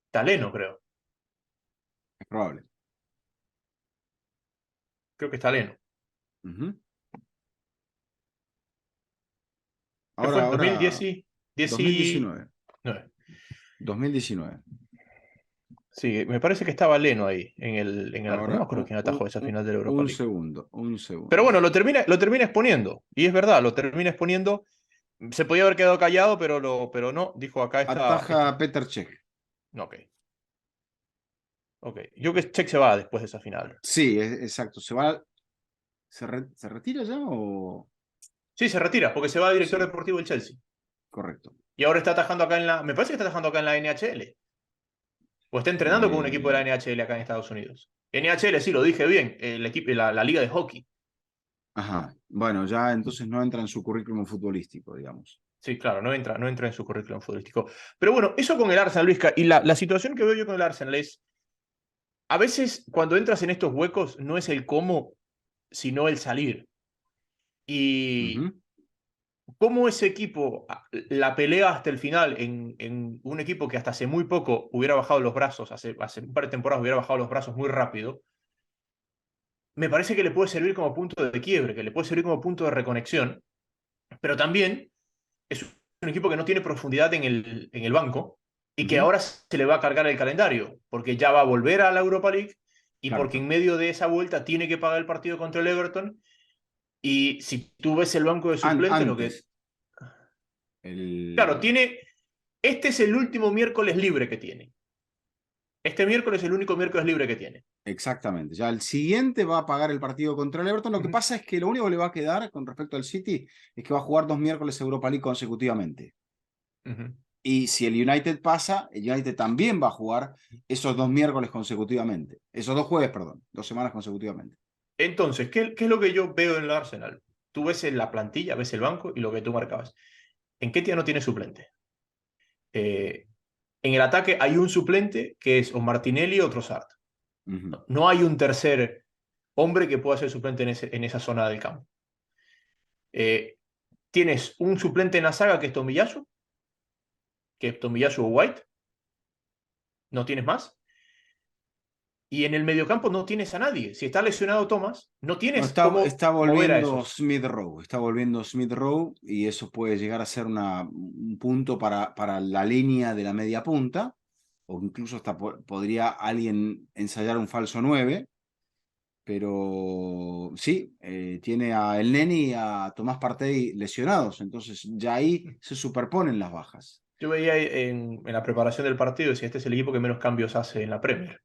Está Leno, creo. es probable. Creo que está Leno. Uh -huh. ¿Qué fue? Ahora, 2019. 2019, 2019. Sí, me parece que estaba Leno ahí en el arco. No me Ahora, acuerdo quién atajó esa final de la Europa un League. segundo, un Pero segundo. bueno, lo termina exponiendo. Y es verdad, lo termina exponiendo. Se podía haber quedado callado, pero no. Dijo acá está. Ataja Peter Cech. No, ok. Ok. Yo que Check se va después de esa final. Sí, exacto. ¿Se retira ya o...? Sí, se retira porque se va a director Sí, deportivo del Chelsea. correcto. Y ahora está atajando acá en la. Me parece que está atajando acá en la NHL. O está entrenando con un equipo de la Eh, NHL acá en Estados Unidos. NHL, sí, lo dije bien. El equipo, la liga de hockey. ajá. Bueno, ya entonces no entra en su currículum futbolístico, digamos. Sí, claro, no entra en su currículum futbolístico. Pero bueno, eso con el Arsenal, Luisca. Y la situación que veo yo con el Arsenal es. A veces cuando entras en estos huecos no es el cómo, sino el salir. Y Ujú. cómo ese equipo la pelea hasta el final en un equipo que hasta hace muy poco hubiera bajado los brazos, hace un par de temporadas hubiera bajado los brazos muy rápido, me parece que le puede servir como punto de quiebre, que le puede servir como punto de reconexión, pero también es un equipo que no tiene profundidad en el banco y que Ujú. ahora se le va a cargar el calendario, porque ya va a volver a la Europa League y porque Claro. en medio de esa vuelta tiene que pagar el partido contra el Everton. Y si tú ves el banco de suplentes, lo que. Antes, Claro, el... tiene. Este es el último miércoles libre que tiene. Este miércoles es el único miércoles libre que tiene. exactamente. Ya el siguiente va a pagar el partido contra el Everton. Lo que Ujú, pasa es que lo único que le va a quedar con respecto al City es que va a jugar 2 miércoles Europa League consecutivamente. ujú. Y si el United pasa, el United también va a jugar esos 2 miércoles consecutivamente. Esos 2 jueves, perdón, 2 semanas consecutivamente. Entonces, ¿qué es lo que yo veo en el Arsenal? Tú ves en la plantilla, ves el banco y lo que tú marcabas. ¿En qué día no tiene suplente? Eh, en el ataque hay un suplente que es o Martinelli o Trossard. Ujú. No hay un tercer hombre que pueda ser suplente en esa zona del campo. Eh, tienes un suplente en la saga que es Tomiyasu o White, no tienes más. Y en el mediocampo no tienes a nadie. Si está lesionado Thomas, no No, tienes está, cómo está mover a volviendo esos. Smith Rowe, está volviendo Smith Rowe y eso puede llegar a ser un punto para la línea de la media punta, o incluso hasta podría alguien ensayar un falso 9, pero sí, tiene a El Neni y a Tomás Partey lesionados, entonces ya ahí se superponen las bajas. Yo veía en la preparación del partido, decía, este es el equipo que menos cambios hace en la Premier.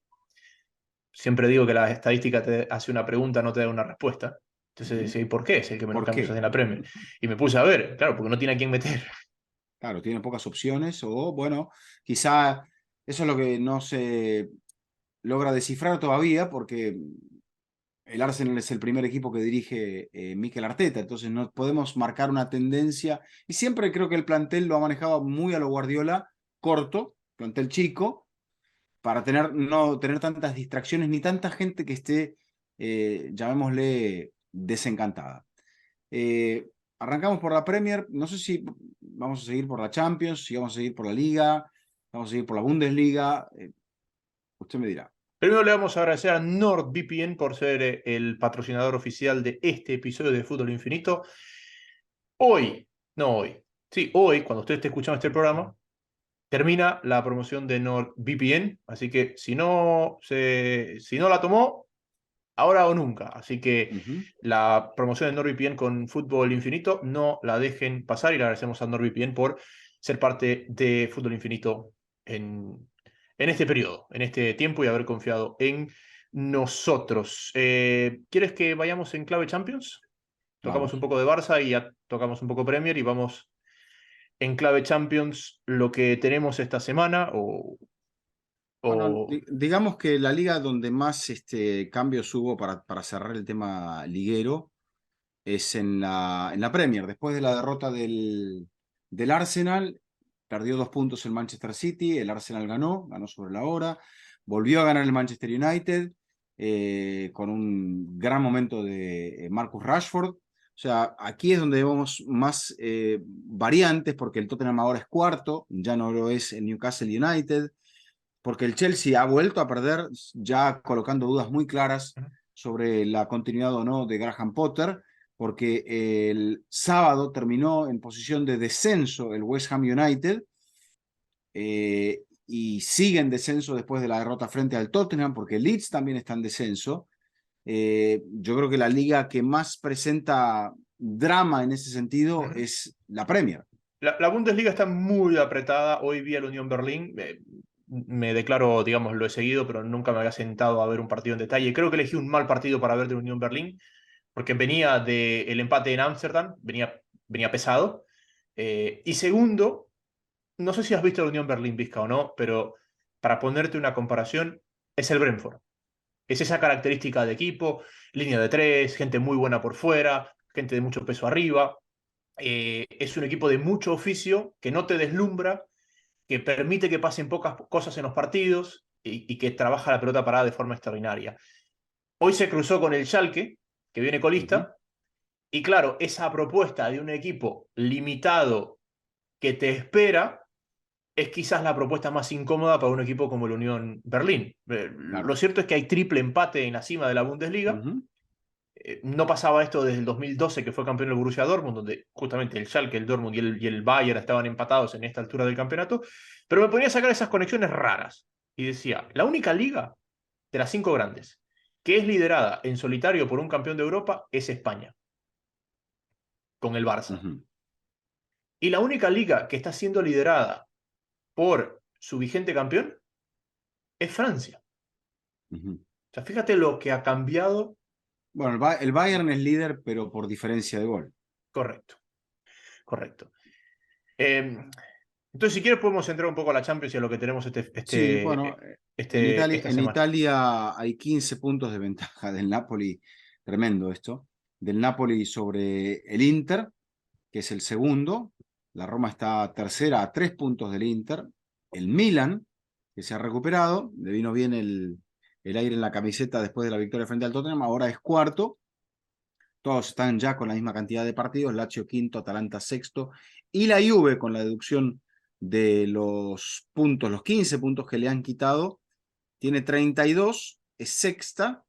Siempre digo que la estadística te hace una pregunta, no te da una respuesta. Entonces Ujú. decía, ¿y por qué es el que menos ¿Por cambios hace qué? en la Premier? Y me puse a ver, claro, porque no tiene a quién meter. Claro, tiene pocas opciones o bueno, quizá eso es lo que no se logra descifrar todavía porque el Arsenal es el primer equipo que dirige Mikel Arteta, entonces no podemos marcar una tendencia y siempre creo que el plantel lo ha manejado muy a lo Guardiola, corto, plantel chico, para no tener tantas distracciones ni tanta gente que esté, llamémosle, desencantada. Eh, Arrancamos por la Premier, no sé si vamos a seguir por la Champions, si vamos a seguir por la Liga, vamos a seguir por la Bundesliga, usted me dirá. Primero le vamos a agradecer a NordVPN por ser el patrocinador oficial de este episodio de Fútbol Infinito. Hoy, no hoy, sí, hoy, cuando usted esté escuchando este programa, termina la promoción de NordVPN, así que si no la tomó, ahora o nunca. Así que Ujú. la promoción de NordVPN con Fútbol Infinito no la dejen pasar y le agradecemos a NordVPN por ser parte de Fútbol Infinito en este periodo, en este tiempo y haber confiado en nosotros. ¿Quieres que vayamos en clave Champions? Tocamos un Vamos. poco de Barça y ya tocamos un poco Premier y vamos en clave Champions lo que tenemos esta semana Bueno, o... digamos que la liga donde más cambios hubo para cerrar el tema liguero es en la Premier. Después de la derrota del Arsenal, perdió 2 puntos el Manchester City, el Arsenal ganó sobre la hora, volvió a ganar el Manchester United con un gran momento de Marcus Rashford. O sea, aquí es donde vemos más variantes porque el Tottenham ahora es cuarto, ya no lo es el Newcastle United, porque el Chelsea ha vuelto a perder, ya colocando dudas muy claras sobre la continuidad o no de Graham Potter, porque el sábado terminó en posición de descenso el West Ham United y sigue en descenso después de la derrota frente al Tottenham, porque el Leeds también está en descenso. Yo creo que la liga que más presenta drama en ese sentido es la Premier. La Bundesliga está muy apretada. Hoy vi al Unión Berlín. Me declaro, digamos, lo he seguido, pero nunca me había sentado a ver un partido en detalle. Creo que elegí un mal partido para ver de Unión Berlín, porque venía del empate en Ámsterdam, venía pesado. Y segundo, no sé si has visto el Unión Berlín, Vizca o no, pero para ponerte una comparación, es el Brentford. Es esa característica de equipo, línea de tres, gente muy buena por fuera, gente de mucho peso arriba. Es un equipo de mucho oficio, que no te deslumbra, que permite que pasen pocas cosas en los partidos y que trabaja la pelota parada de forma extraordinaria. Hoy se cruzó con el Schalke, que viene Uh -huh. colista, y claro, esa propuesta de un equipo limitado que te espera es quizás la propuesta más incómoda para un equipo como el Unión Berlín. Lo Claro. cierto es que hay triple empate en la cima de la Uh Bundesliga. -huh. No pasaba esto desde el 2012, que fue campeón el Borussia Dortmund, donde justamente el Schalke, el Dortmund y el Bayern estaban empatados en esta altura del campeonato, pero me ponía a sacar esas conexiones raras. Y decía, la única liga de las cinco grandes que es liderada en solitario por un campeón de Europa es España, con el Uh Barça. -huh. Y la única liga que está siendo liderada por su vigente campeón es Francia. Uh -huh. O sea, fíjate lo que ha cambiado. Bueno, el Bayern es líder, pero por diferencia de gol. Correcto, correcto. Entonces, si quieres, podemos entrar un poco a la Champions y a lo que tenemos Sí, bueno, esta En semana. Italia hay 15 puntos de ventaja del Napoli, tremendo esto, del Napoli sobre el Inter, que es el segundo. La Roma está tercera a 3 puntos del Inter. El Milan, que se ha recuperado, le vino bien el aire en la camiseta después de la victoria frente al Tottenham, ahora es cuarto. Todos están ya con la misma cantidad de partidos, Lazio quinto, Atalanta sexto, y la Juve con la deducción de los puntos, los 15 puntos que le han quitado, tiene 32, es sexta,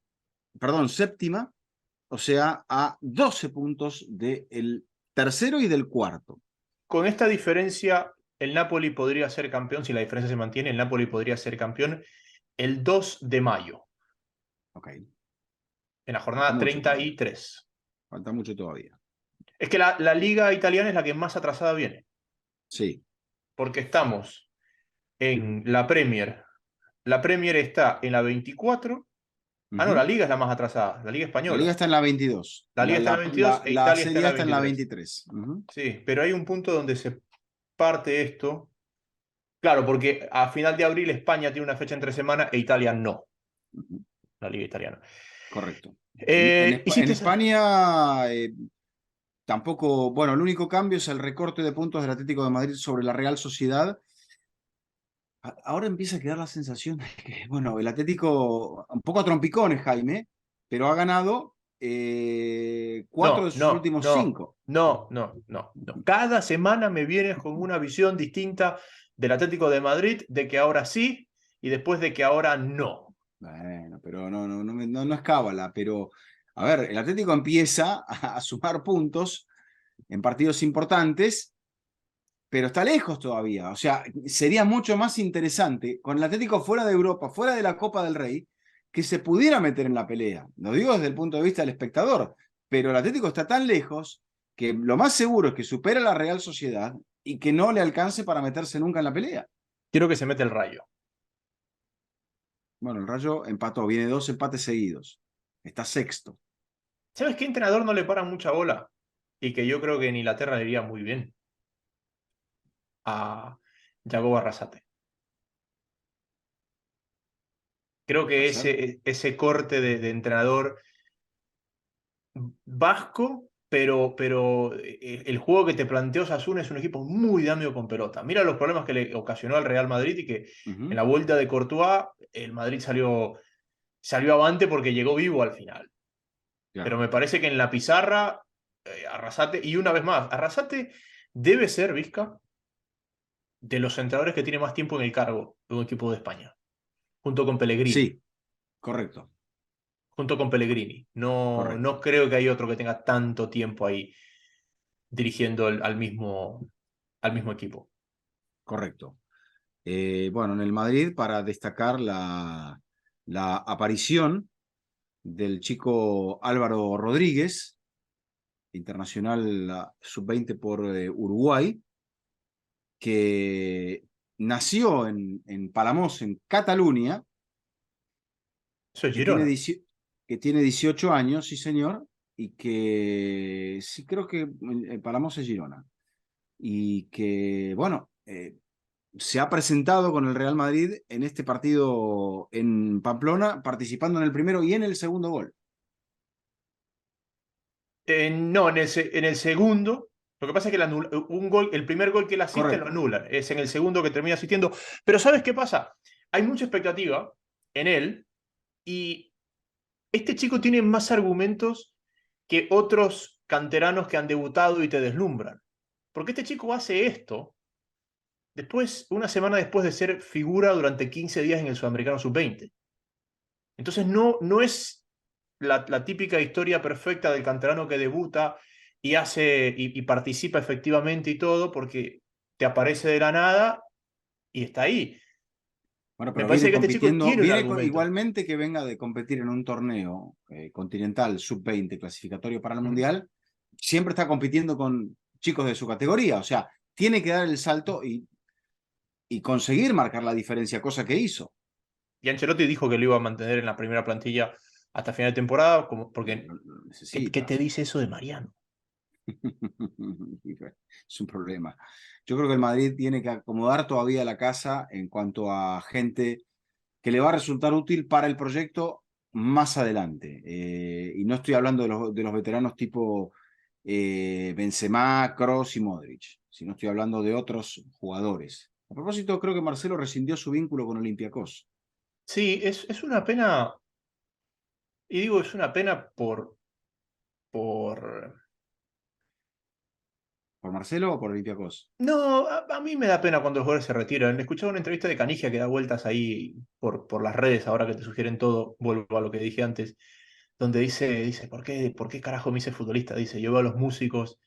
perdón, séptima, o sea, a 12 puntos del tercero y del cuarto. Con esta diferencia, el Napoli podría ser campeón, si la diferencia se mantiene, el Napoli podría ser campeón el 2 de mayo. Ok. en la Falta jornada mucho todavía. 33. Falta mucho todavía. Es que la liga italiana es la que más atrasada viene, Sí. porque estamos en la Premier. La Premier está en la 24. Ah, no, la Ujú. liga es la más atrasada, la liga La liga española. está en la 22. La liga está en la 22 e La Italia está en Serie A la está en la 23. 23. Ujú. Sí, pero hay un punto donde se parte esto. Claro, porque a final de abril España tiene una fecha entre semana e Italia no, Ujú. la liga italiana. Correcto. En Hiciste esa. España tampoco, bueno, el único cambio es el recorte de puntos del Atlético de Madrid sobre la Real Sociedad. Ahora empieza a quedar la sensación de que, bueno, el Atlético, un poco a trompicones, Jaime, pero ha ganado 4 de No, sus no, últimos no, 5. no, no, no, no. Cada semana me vienes con una visión distinta del Atlético de Madrid, de que ahora sí y después de que ahora no. Bueno, pero no es cábala, pero a ver, el Atlético empieza a sumar puntos en partidos importantes, pero está lejos todavía. O sea, sería mucho más interesante con el Atlético fuera de Europa, fuera de la Copa del Rey, que se pudiera meter en la pelea. Lo digo desde el punto de vista del espectador, pero el Atlético está tan lejos que lo más seguro es que supere a la Real Sociedad y que no le alcance para meterse nunca en la pelea. Quiero que se mete el Rayo. Bueno, el Rayo empató, viene 2 empates seguidos. Está sexto. ¿Sabes qué entrenador no le para mucha bola? Y que yo creo que en Inglaterra le iría muy bien. A Yago Arrasate. Creo Puede que ser. ese corte de entrenador vasco, pero el juego que te planteó Osasuna es un equipo muy daño con pelota. Mira los problemas que le ocasionó al Real Madrid y que en Ujú. la vuelta de Courtois el Madrid salió avante porque llegó vivo al final. Pero Claro. me parece que en la pizarra, Arrasate, y una vez más, Arrasate debe ser, Vizca, de los entrenadores que tiene más tiempo en el cargo de un equipo de España, junto con Pellegrini. Sí, correcto, Junto con Pellegrini. No, no correcto, creo que hay otro que tenga tanto tiempo ahí dirigiendo al mismo equipo. correcto. Bueno, en el Madrid, para destacar la aparición del chico Álvaro Rodríguez, internacional sub-20 por Uruguay, que nació en Palamós, en Cataluña, Eso es que tiene, Girona. que tiene 18 años, sí señor, y que sí creo que Palamós es Girona, y que, bueno, se ha presentado con el Real Madrid en este partido en Pamplona, participando en el primero y en el segundo gol. No, en el segundo. Lo que pasa es que el primer gol que él asiste lo Correcto. anulan. Es en el segundo que termina asistiendo. Pero ¿sabes qué pasa? Hay mucha expectativa en él y este chico tiene más argumentos que otros canteranos que han debutado y te deslumbran. Porque este chico hace esto una semana después de ser figura durante 15 días en el Sudamericano Sub-20. Entonces no es la típica historia perfecta del canterano que debuta y hace y participa efectivamente y todo, porque te aparece de la nada y está ahí. Bueno, Me pero parece viene que este chico compitiendo, tiene un argumento. igualmente que venga de competir en un torneo continental sub-20 clasificatorio para el Ujú. Mundial, siempre está compitiendo con chicos de su categoría. O sea, tiene que dar el salto y conseguir marcar la diferencia, cosa que hizo. Y Ancelotti dijo que lo iba a mantener en la primera plantilla hasta final de temporada, porque Lo ¿qué necesita. te dice eso de Mariano? Es un problema. Yo creo que el Madrid tiene que acomodar todavía la casa en cuanto a gente que le va a resultar útil para el proyecto más adelante. Y no estoy hablando de los veteranos tipo Benzema, Kroos y Modric, sino estoy hablando de otros jugadores. A propósito, creo que Marcelo rescindió su vínculo con Olympiacos. Sí, es una pena, y digo, es una pena por. ¿Por Marcelo o por Olympiacos? No, a mí me da pena cuando los jugadores se retiran. Escuchaba una entrevista de Canigia que da vueltas ahí por las redes, ahora que te sugieren todo, vuelvo a lo que dije antes, donde dice, ¿por qué carajo me hice futbolista? Dice, yo veo a los músicos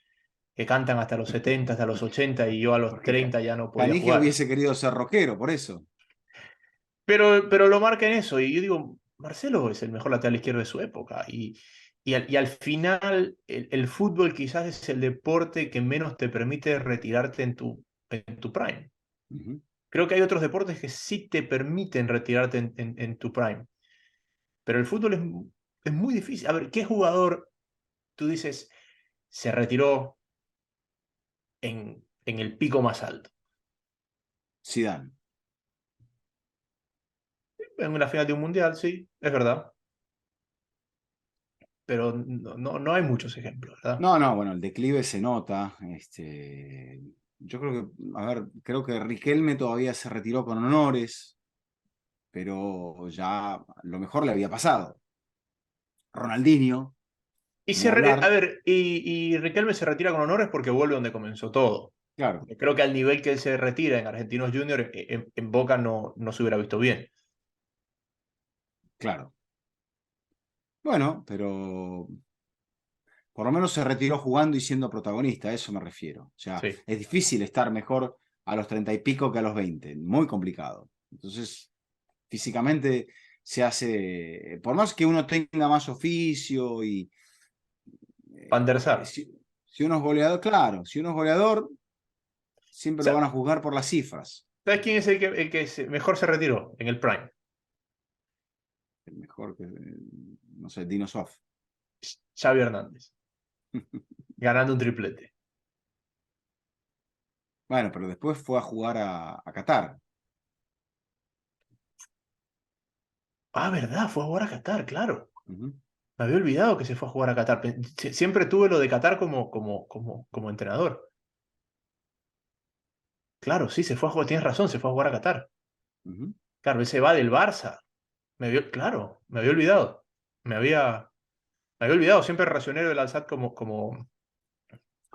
que cantan hasta los 70, hasta los 80 y yo a los Porque 30 ya no podía Canigia jugar. hubiese querido ser rockero, por eso. Pero lo marca en eso y yo digo, Marcelo es el mejor lateral izquierdo de su época. Y al final, el fútbol quizás es el deporte que menos te permite retirarte en tu prime. Ujú. Creo que hay otros deportes que sí te permiten retirarte en tu prime. Pero el fútbol es muy difícil. A ver, ¿qué jugador tú dices se retiró en el pico más alto? Zidane. En una final de un mundial, sí, es verdad. Pero no hay muchos ejemplos, ¿verdad? No, no, bueno, el declive se nota. Yo creo que, a ver, creo que Riquelme todavía se retiró con honores, pero ya lo mejor le había pasado. Ronaldinho, ni A hablar, ver, y Riquelme se retira con honores porque vuelve donde comenzó todo. claro, Creo que al nivel que él se retira en Argentinos Juniors, en Boca no se hubiera visto bien. claro. Bueno, pero por lo menos se retiró jugando y siendo protagonista, a eso me refiero. O sea, Sí. es difícil estar mejor a los 30 y pico que a los 20, muy complicado. Entonces, físicamente se hace, por más que uno tenga más oficio y Van der Sar. si uno es goleador, claro, si uno es goleador, siempre lo van a juzgar por las cifras. ¿Sabes quién es mejor se retiró en el Prime? El mejor que, no sé, Dinosoft. Xavi Hernández, ganando un triplete. Bueno, pero después fue a jugar a Qatar. Ah, ¿verdad? Fue a jugar a Qatar, claro. Ujú. Me había olvidado que se fue a jugar a Qatar. Siempre tuve lo de Qatar como entrenador. Claro, sí, se fue a jugar, tienes razón, se fue a jugar a Qatar. Ujú. Claro, él se va del Barça. Claro, me había olvidado. Me había olvidado, siempre relacioné el Al-Sadd Como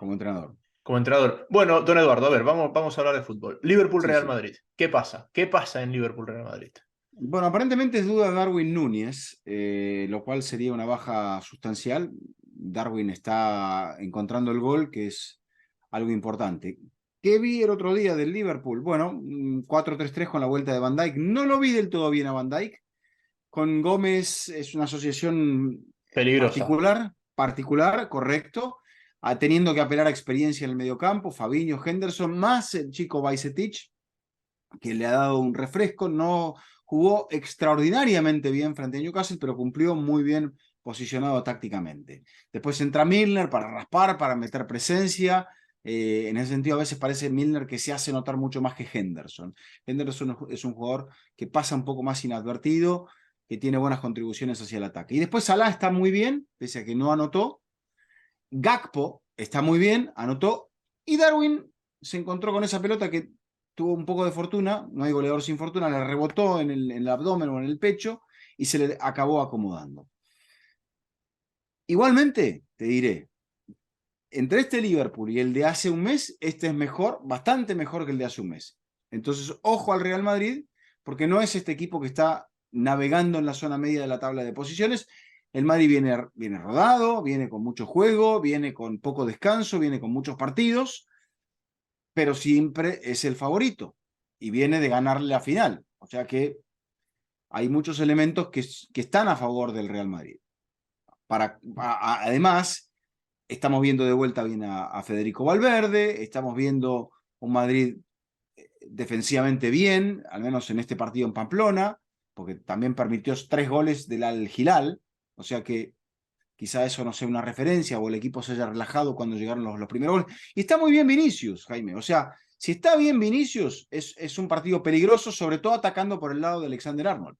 entrenador. como entrenador. Bueno, don Eduardo, a ver, vamos a hablar de fútbol. Sí, Liverpool-Real sí. Madrid. ¿Qué pasa? ¿Qué pasa en Liverpool-Real Madrid? Bueno, aparentemente es duda Darwin Núñez, lo cual sería una baja sustancial. Darwin está encontrando el gol, que es algo importante. ¿Qué vi el otro día del Liverpool? Bueno, 4-3-3 con la vuelta de Van Dijk. No lo vi del todo bien a Van Dijk. Con Gómez es una asociación Peligrosa. particular, correcto, teniendo que apelar a experiencia en el mediocampo, Fabinho, Henderson, más el chico Bajcetic, que le ha dado un refresco, no jugó extraordinariamente bien frente a Newcastle, pero cumplió muy bien posicionado tácticamente. Después entra Milner para raspar, para meter presencia. En ese sentido, a veces parece Milner que se hace notar mucho más que Henderson. Henderson es un jugador que pasa un poco más inadvertido, que tiene buenas contribuciones hacia el ataque. Y después Salah está muy bien, pese a que no anotó. Gakpo está muy bien, anotó. Y Darwin se encontró con esa pelota que tuvo un poco de fortuna, no hay goleador sin fortuna, le rebotó en el abdomen o en el pecho y se le acabó acomodando. Igualmente, te diré, entre este Liverpool y el de hace un mes, este es mejor, bastante mejor que el de hace un mes. Entonces, ojo al Real Madrid, porque no es este equipo que está navegando en la zona media de la tabla de posiciones. El Madrid viene rodado, viene con mucho juego, viene con poco descanso, viene con muchos partidos, pero siempre es el favorito y viene de ganarle la final. O sea que hay muchos elementos que están a favor del Real Madrid. Además, estamos viendo de vuelta bien a Federico Valverde, estamos viendo un Madrid defensivamente bien, al menos en este partido en Pamplona, porque también permitió 3 goles del Al Hilal, o sea que quizá eso no sea una referencia o el equipo se haya relajado cuando llegaron los primeros goles. Y está muy bien Vinicius, Jaime, o sea, si está bien Vinicius, es un partido peligroso, sobre todo atacando por el lado de Alexander Arnold.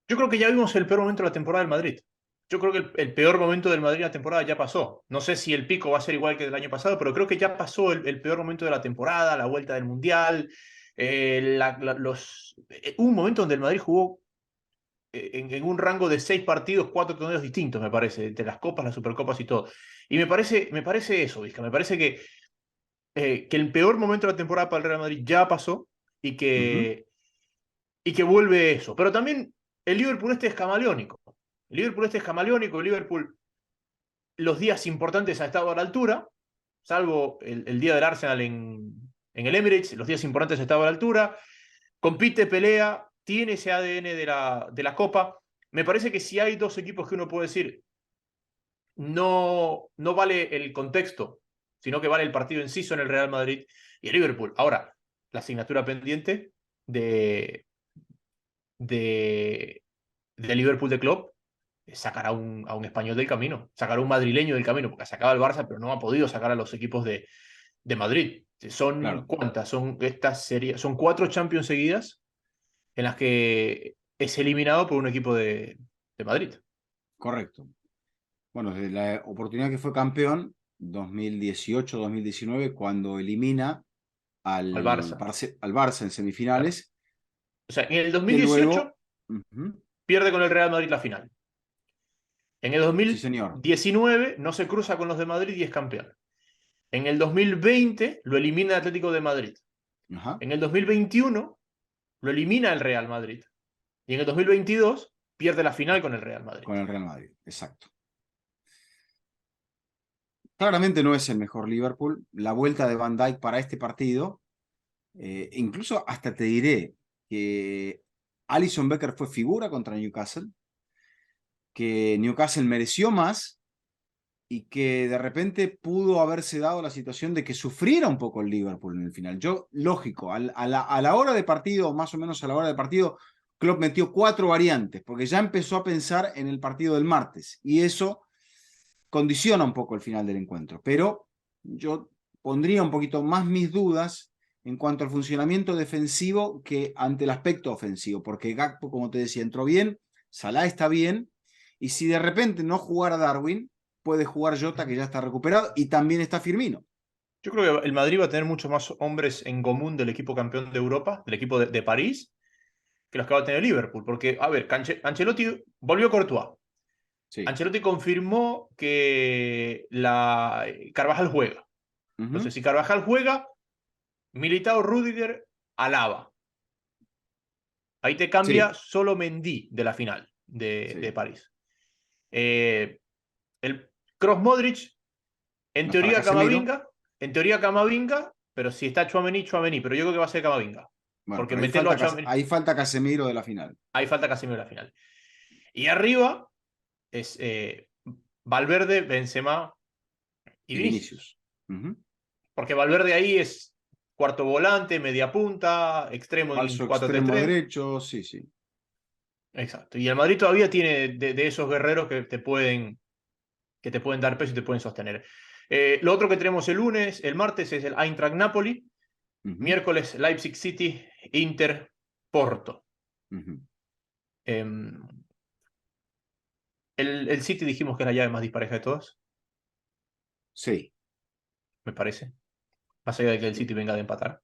Yo creo que ya vimos el peor momento de la temporada del Madrid. Yo creo que el peor momento del Madrid en la temporada ya pasó. No sé si el pico va a ser igual que el año pasado, pero creo que ya pasó el peor momento de la temporada, la vuelta del Mundial. Hubo un momento donde el Madrid jugó en un rango de 6 partidos, 4 torneos distintos, me parece, entre las copas, las supercopas y todo. Y me parece eso, Vizca. Me parece que el peor momento de la temporada para el Real Madrid ya pasó y Uh -huh, que vuelve eso. Pero también el Liverpool este es camaleónico. El Liverpool este es camaleónico. El Liverpool los días importantes ha estado a la altura, salvo el día del Arsenal en el Emirates, los días importantes ha estado a la altura. Compite, pelea, tiene ese ADN de la Copa, me parece que si hay dos equipos que uno puede decir, no vale el contexto, sino que vale el partido en sí, son el Real Madrid y el Liverpool. Ahora, la asignatura pendiente de, de, de Liverpool de Klopp es sacar a un español del camino, sacar a un madrileño del camino, porque ha sacado al Barça, pero no ha podido sacar a los equipos de Madrid. ¿Son Claro, cuántas? Son 4 Champions seguidas en las que es eliminado por un equipo de Madrid. correcto. Bueno, desde la oportunidad que fue campeón, 2018-2019, cuando elimina Al al Barça. Barça, al Barça en Claro. semifinales, O sea, en el que 2018 luego, ujú, pierde con el Real Madrid la final. En el sí señor, 2019 no se cruza con los de Madrid y es campeón. En el 2020 lo elimina el Atlético de Madrid. ajá, En el 2021 lo elimina el Real Madrid. Y en el 2022 pierde la final con el Real Madrid. con el Real Madrid, exacto. Claramente no es el mejor Liverpool. La vuelta de Van Dijk para este partido, incluso hasta te diré que Alisson Becker fue figura contra Newcastle, que Newcastle mereció más y que de repente pudo haberse dado la situación de que sufriera un poco el Liverpool en el final. Yo, lógico, a la hora de partido, más o menos a la hora de partido, Klopp metió 4 variantes, porque ya empezó a pensar en el partido del martes, y eso condiciona un poco el final del encuentro. Pero yo pondría un poquito más mis dudas en cuanto al funcionamiento defensivo que ante el aspecto ofensivo, porque Gakpo, como te decía, entró bien, Salah está bien, y si de repente no jugara Darwin, puede jugar Jota, que ya está recuperado, y también está Firmino. Yo creo que el Madrid va a tener muchos más hombres en común del equipo campeón de Europa, del equipo de París, que los que va a tener Liverpool. Porque, a ver, Ancelotti volvió Courtois. Sí. Ancelotti confirmó que Carvajal juega. Ujú. Entonces, si Carvajal juega, Militao, Rudiger, Alaba. Ahí te cambia Sí, solo Mendy de la final de sí. París. Eh, el Cross Modric, No estará Casemiro. En teoría Camavinga, pero si está Tchouaméni, Tchouaméni, pero yo creo que va a ser Camavinga. Bueno, Porque pero meterlo a Tchouaméni, ahí falta Casemiro de la final. ahí falta Casemiro en la final. Y arriba es Valverde, Benzema y Y Vinicius. Vinicius. Ujú. Porque Valverde ahí es cuarto volante, media punta, extremo en Falso cuatro tres extremo tres. derecho, sí, sí. Exacto. Y el Madrid todavía tiene de esos guerreros que te pueden dar peso y te pueden sostener. Lo otro que tenemos el martes, es el Eintracht Napoli. Ujú, Miércoles, Leipzig City, Inter, Porto. ujú. El City dijimos que es la llave más dispareja de todas, Sí. me parece. Más allá de que el City venga de empatar.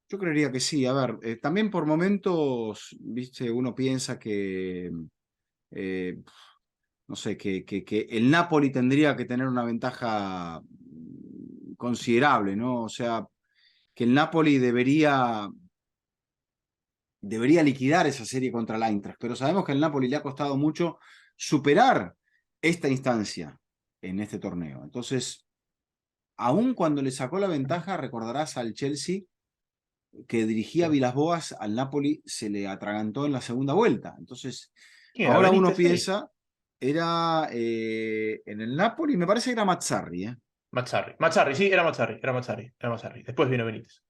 Yo creería que sí. A ver, también por momentos, viste, uno piensa que, eh, no sé, que el Napoli tendría que tener una ventaja considerable, ¿no? O sea, que el Napoli debería liquidar esa serie contra el Eintracht, pero sabemos que al Napoli le ha costado mucho superar esta instancia en este torneo. Entonces, aun cuando le sacó la ventaja, recordarás al Chelsea que dirigía Sí. Vilas-Boas, al Napoli se le atragantó en la segunda vuelta. Entonces, ¿Quién era? ahora uno Benítez ahí. piensa, era en el Napoli, me parece que era Mazzarri. Mazzarri. Mazzarri, sí, era Mazzarri. Era Mazzarri. Era Mazzarri. Después vino Benítez.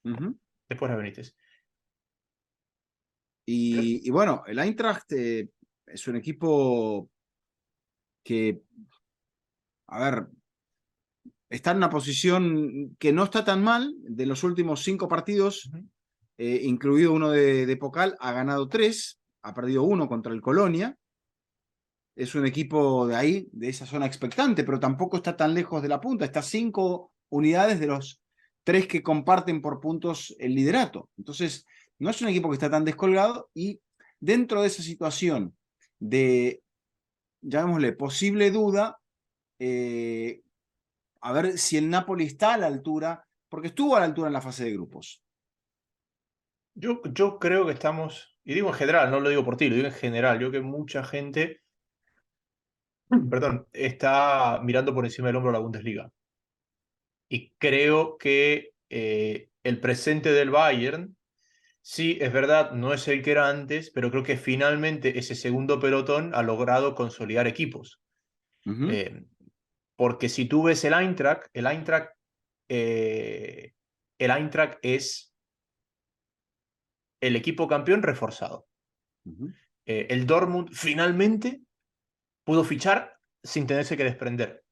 Ujú. Después era Benítez. Y bueno, el Eintracht es un equipo que, a ver, está en una posición que no está tan mal. De los últimos 5 partidos, Ujú. incluido uno de Pokal, ha ganado 3, ha perdido 1 contra el Colonia. Es un equipo de ahí, de esa zona expectante, pero tampoco está tan lejos de la punta. Está a 5 unidades de los 3 que comparten por puntos el liderato. Entonces, no es un equipo que está tan descolgado, y dentro de esa situación de, llamémosle, posible duda, eh, a ver si el Napoli está a la altura, porque estuvo a la altura en la fase de grupos. Yo creo que estamos, y digo en general, no lo digo por ti, lo digo en general, yo creo que mucha gente, perdón, está mirando por encima del hombro la Bundesliga. Y creo que el presente del Bayern Sí, es verdad, no es el que era antes, pero creo que finalmente ese segundo pelotón ha logrado consolidar equipos. Ujú, Eh, Porque si tú ves eh, el Eintracht es el equipo campeón reforzado. ujú, El Dortmund finalmente pudo fichar sin tenerse que desprender.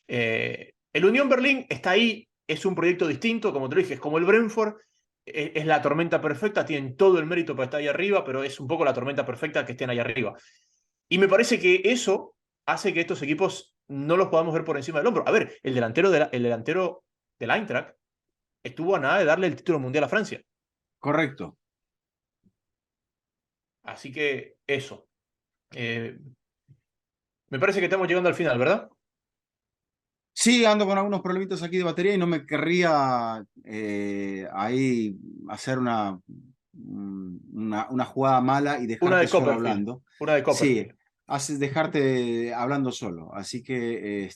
El Unión Berlín está ahí, es un proyecto distinto, como te lo dije, es como el Brentford, es la tormenta perfecta, tienen todo el mérito para estar ahí arriba, pero es un poco la tormenta perfecta que estén ahí arriba. Y me parece que eso hace que estos equipos no los podamos ver por encima del hombro. A ver, el delantero del Eintracht estuvo a nada de darle el título mundial a Francia. correcto. Así que eso. Eh, Me parece que estamos llegando al final, ¿verdad? Sí, ando con algunos problemitas aquí de batería y no me querría ahí hacer una jugada mala y Una dejarte de solo Copperfield. hablando. Una de Sí, Copperfield. haces dejarte hablando solo. Así que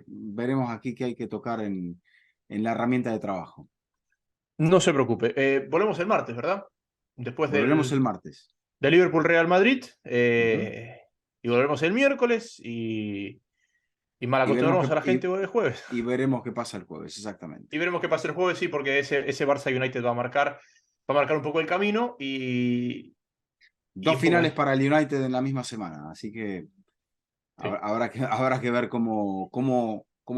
veremos aquí qué hay que tocar en la herramienta de trabajo. No se preocupe. Volvemos el martes, ¿verdad? Después Volveremos el martes. de Liverpool Real Madrid. Ujú. Y volveremos el miércoles. Y mal Y veremos acostumbramos a la gente el jueves. y veremos qué pasa el jueves, Y exactamente. veremos qué pasa el jueves, sí, porque ese Barça United va a marcar un poco el camino y Dos un poco finales eso. para el United en la misma semana, así que Sí. habrá que ver cómo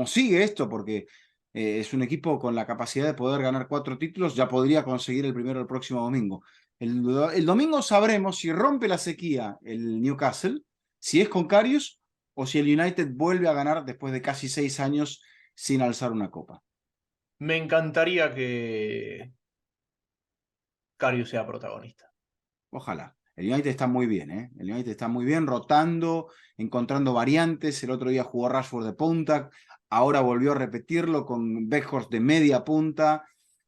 sigue esto, porque es un equipo con la capacidad de poder ganar 4 títulos, ya podría conseguir el primero el próximo domingo. El domingo sabremos si rompe la sequía el Newcastle, si es con Karius o si el United vuelve a ganar después de casi 6 años sin alzar una copa. Me encantaría que Karius sea protagonista. Ojalá. El United está muy bien, ¿eh? El United está muy bien, rotando, encontrando variantes. El otro día jugó Rashford de punta, ahora volvió a repetirlo con Weghorst de media punta.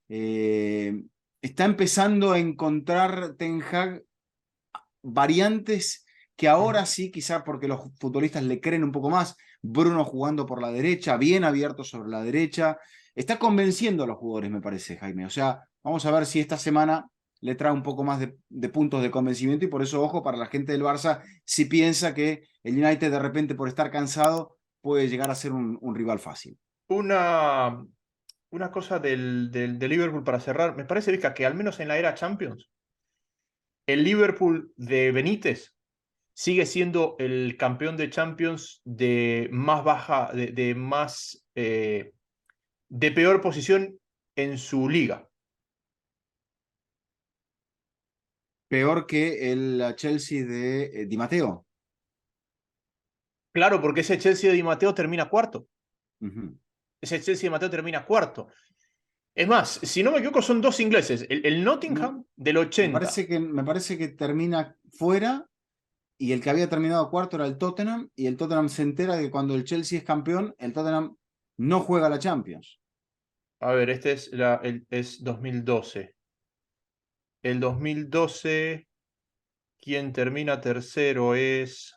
Eh, Está empezando a encontrar Ten Hag variantes que ahora Ujú. sí, quizá porque los futbolistas le creen un poco más. Bruno jugando por la derecha, bien abierto sobre la derecha. Está convenciendo a los jugadores, me parece, Jaime. O sea, vamos a ver si esta semana le trae un poco más de puntos de convencimiento y por eso, ojo, para la gente del Barça, si piensa que el United de repente por estar cansado puede llegar a ser un rival fácil. Una, una cosa de Liverpool para cerrar. Me parece, Vizca, que al menos en la era Champions, el Liverpool de Benítez sigue siendo el campeón de Champions de más baja, de peor posición en su liga. Peor que el Chelsea de Di Matteo. Claro, porque ese Chelsea de Di Matteo termina cuarto. Ujú. Ese Chelsea de Matteo termina cuarto. Es más, si no me equivoco, son dos ingleses. El No, Nottingham del 80. me parece que termina fuera y el que había terminado cuarto era el Tottenham y el Tottenham se entera de que cuando el Chelsea es campeón, el Tottenham no juega la Champions. A ver, este es 2012. El 2012, quien termina tercero es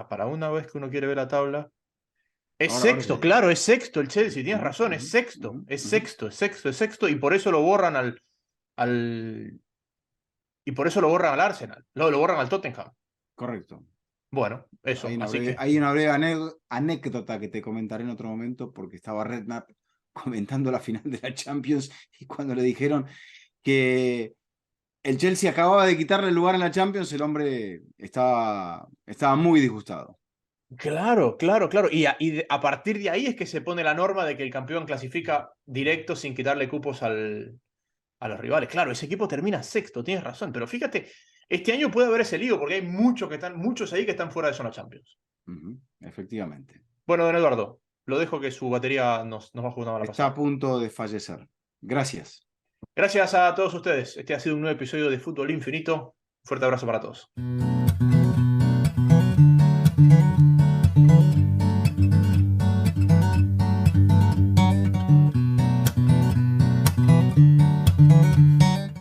para una vez que uno quiere ver la tabla. Es Ahora te sexto, digo. claro, es sexto el Chelsea, tienes Ujú, razón, es ujú, sexto, ujú, es ujú. sexto, es sexto, es sexto, y por eso lo borran al y por eso lo borran al Arsenal, lo borran al Tottenham. Correcto. Bueno, eso, así que Hay una breve anécdota que te comentaré en otro momento porque estaba Redknapp comentando la final de la Champions y cuando le dijeron que el Chelsea acababa de quitarle el lugar en la Champions, el hombre estaba muy disgustado. claro, claro, claro. A partir de ahí es que se pone la norma de que el campeón clasifica directo sin quitarle cupos a los rivales. Claro, ese equipo termina sexto, tienes razón, pero fíjate, este año puede haber ese lío porque hay muchos ahí que están fuera de zona Champions. Ujú, efectivamente. Bueno, don Eduardo, lo dejo que su batería nos va a jugar una mala Está a pasada. punto de fallecer. Gracias. Gracias a todos ustedes. Este ha sido un nuevo episodio de Fútbol Infinito. Un fuerte abrazo para todos.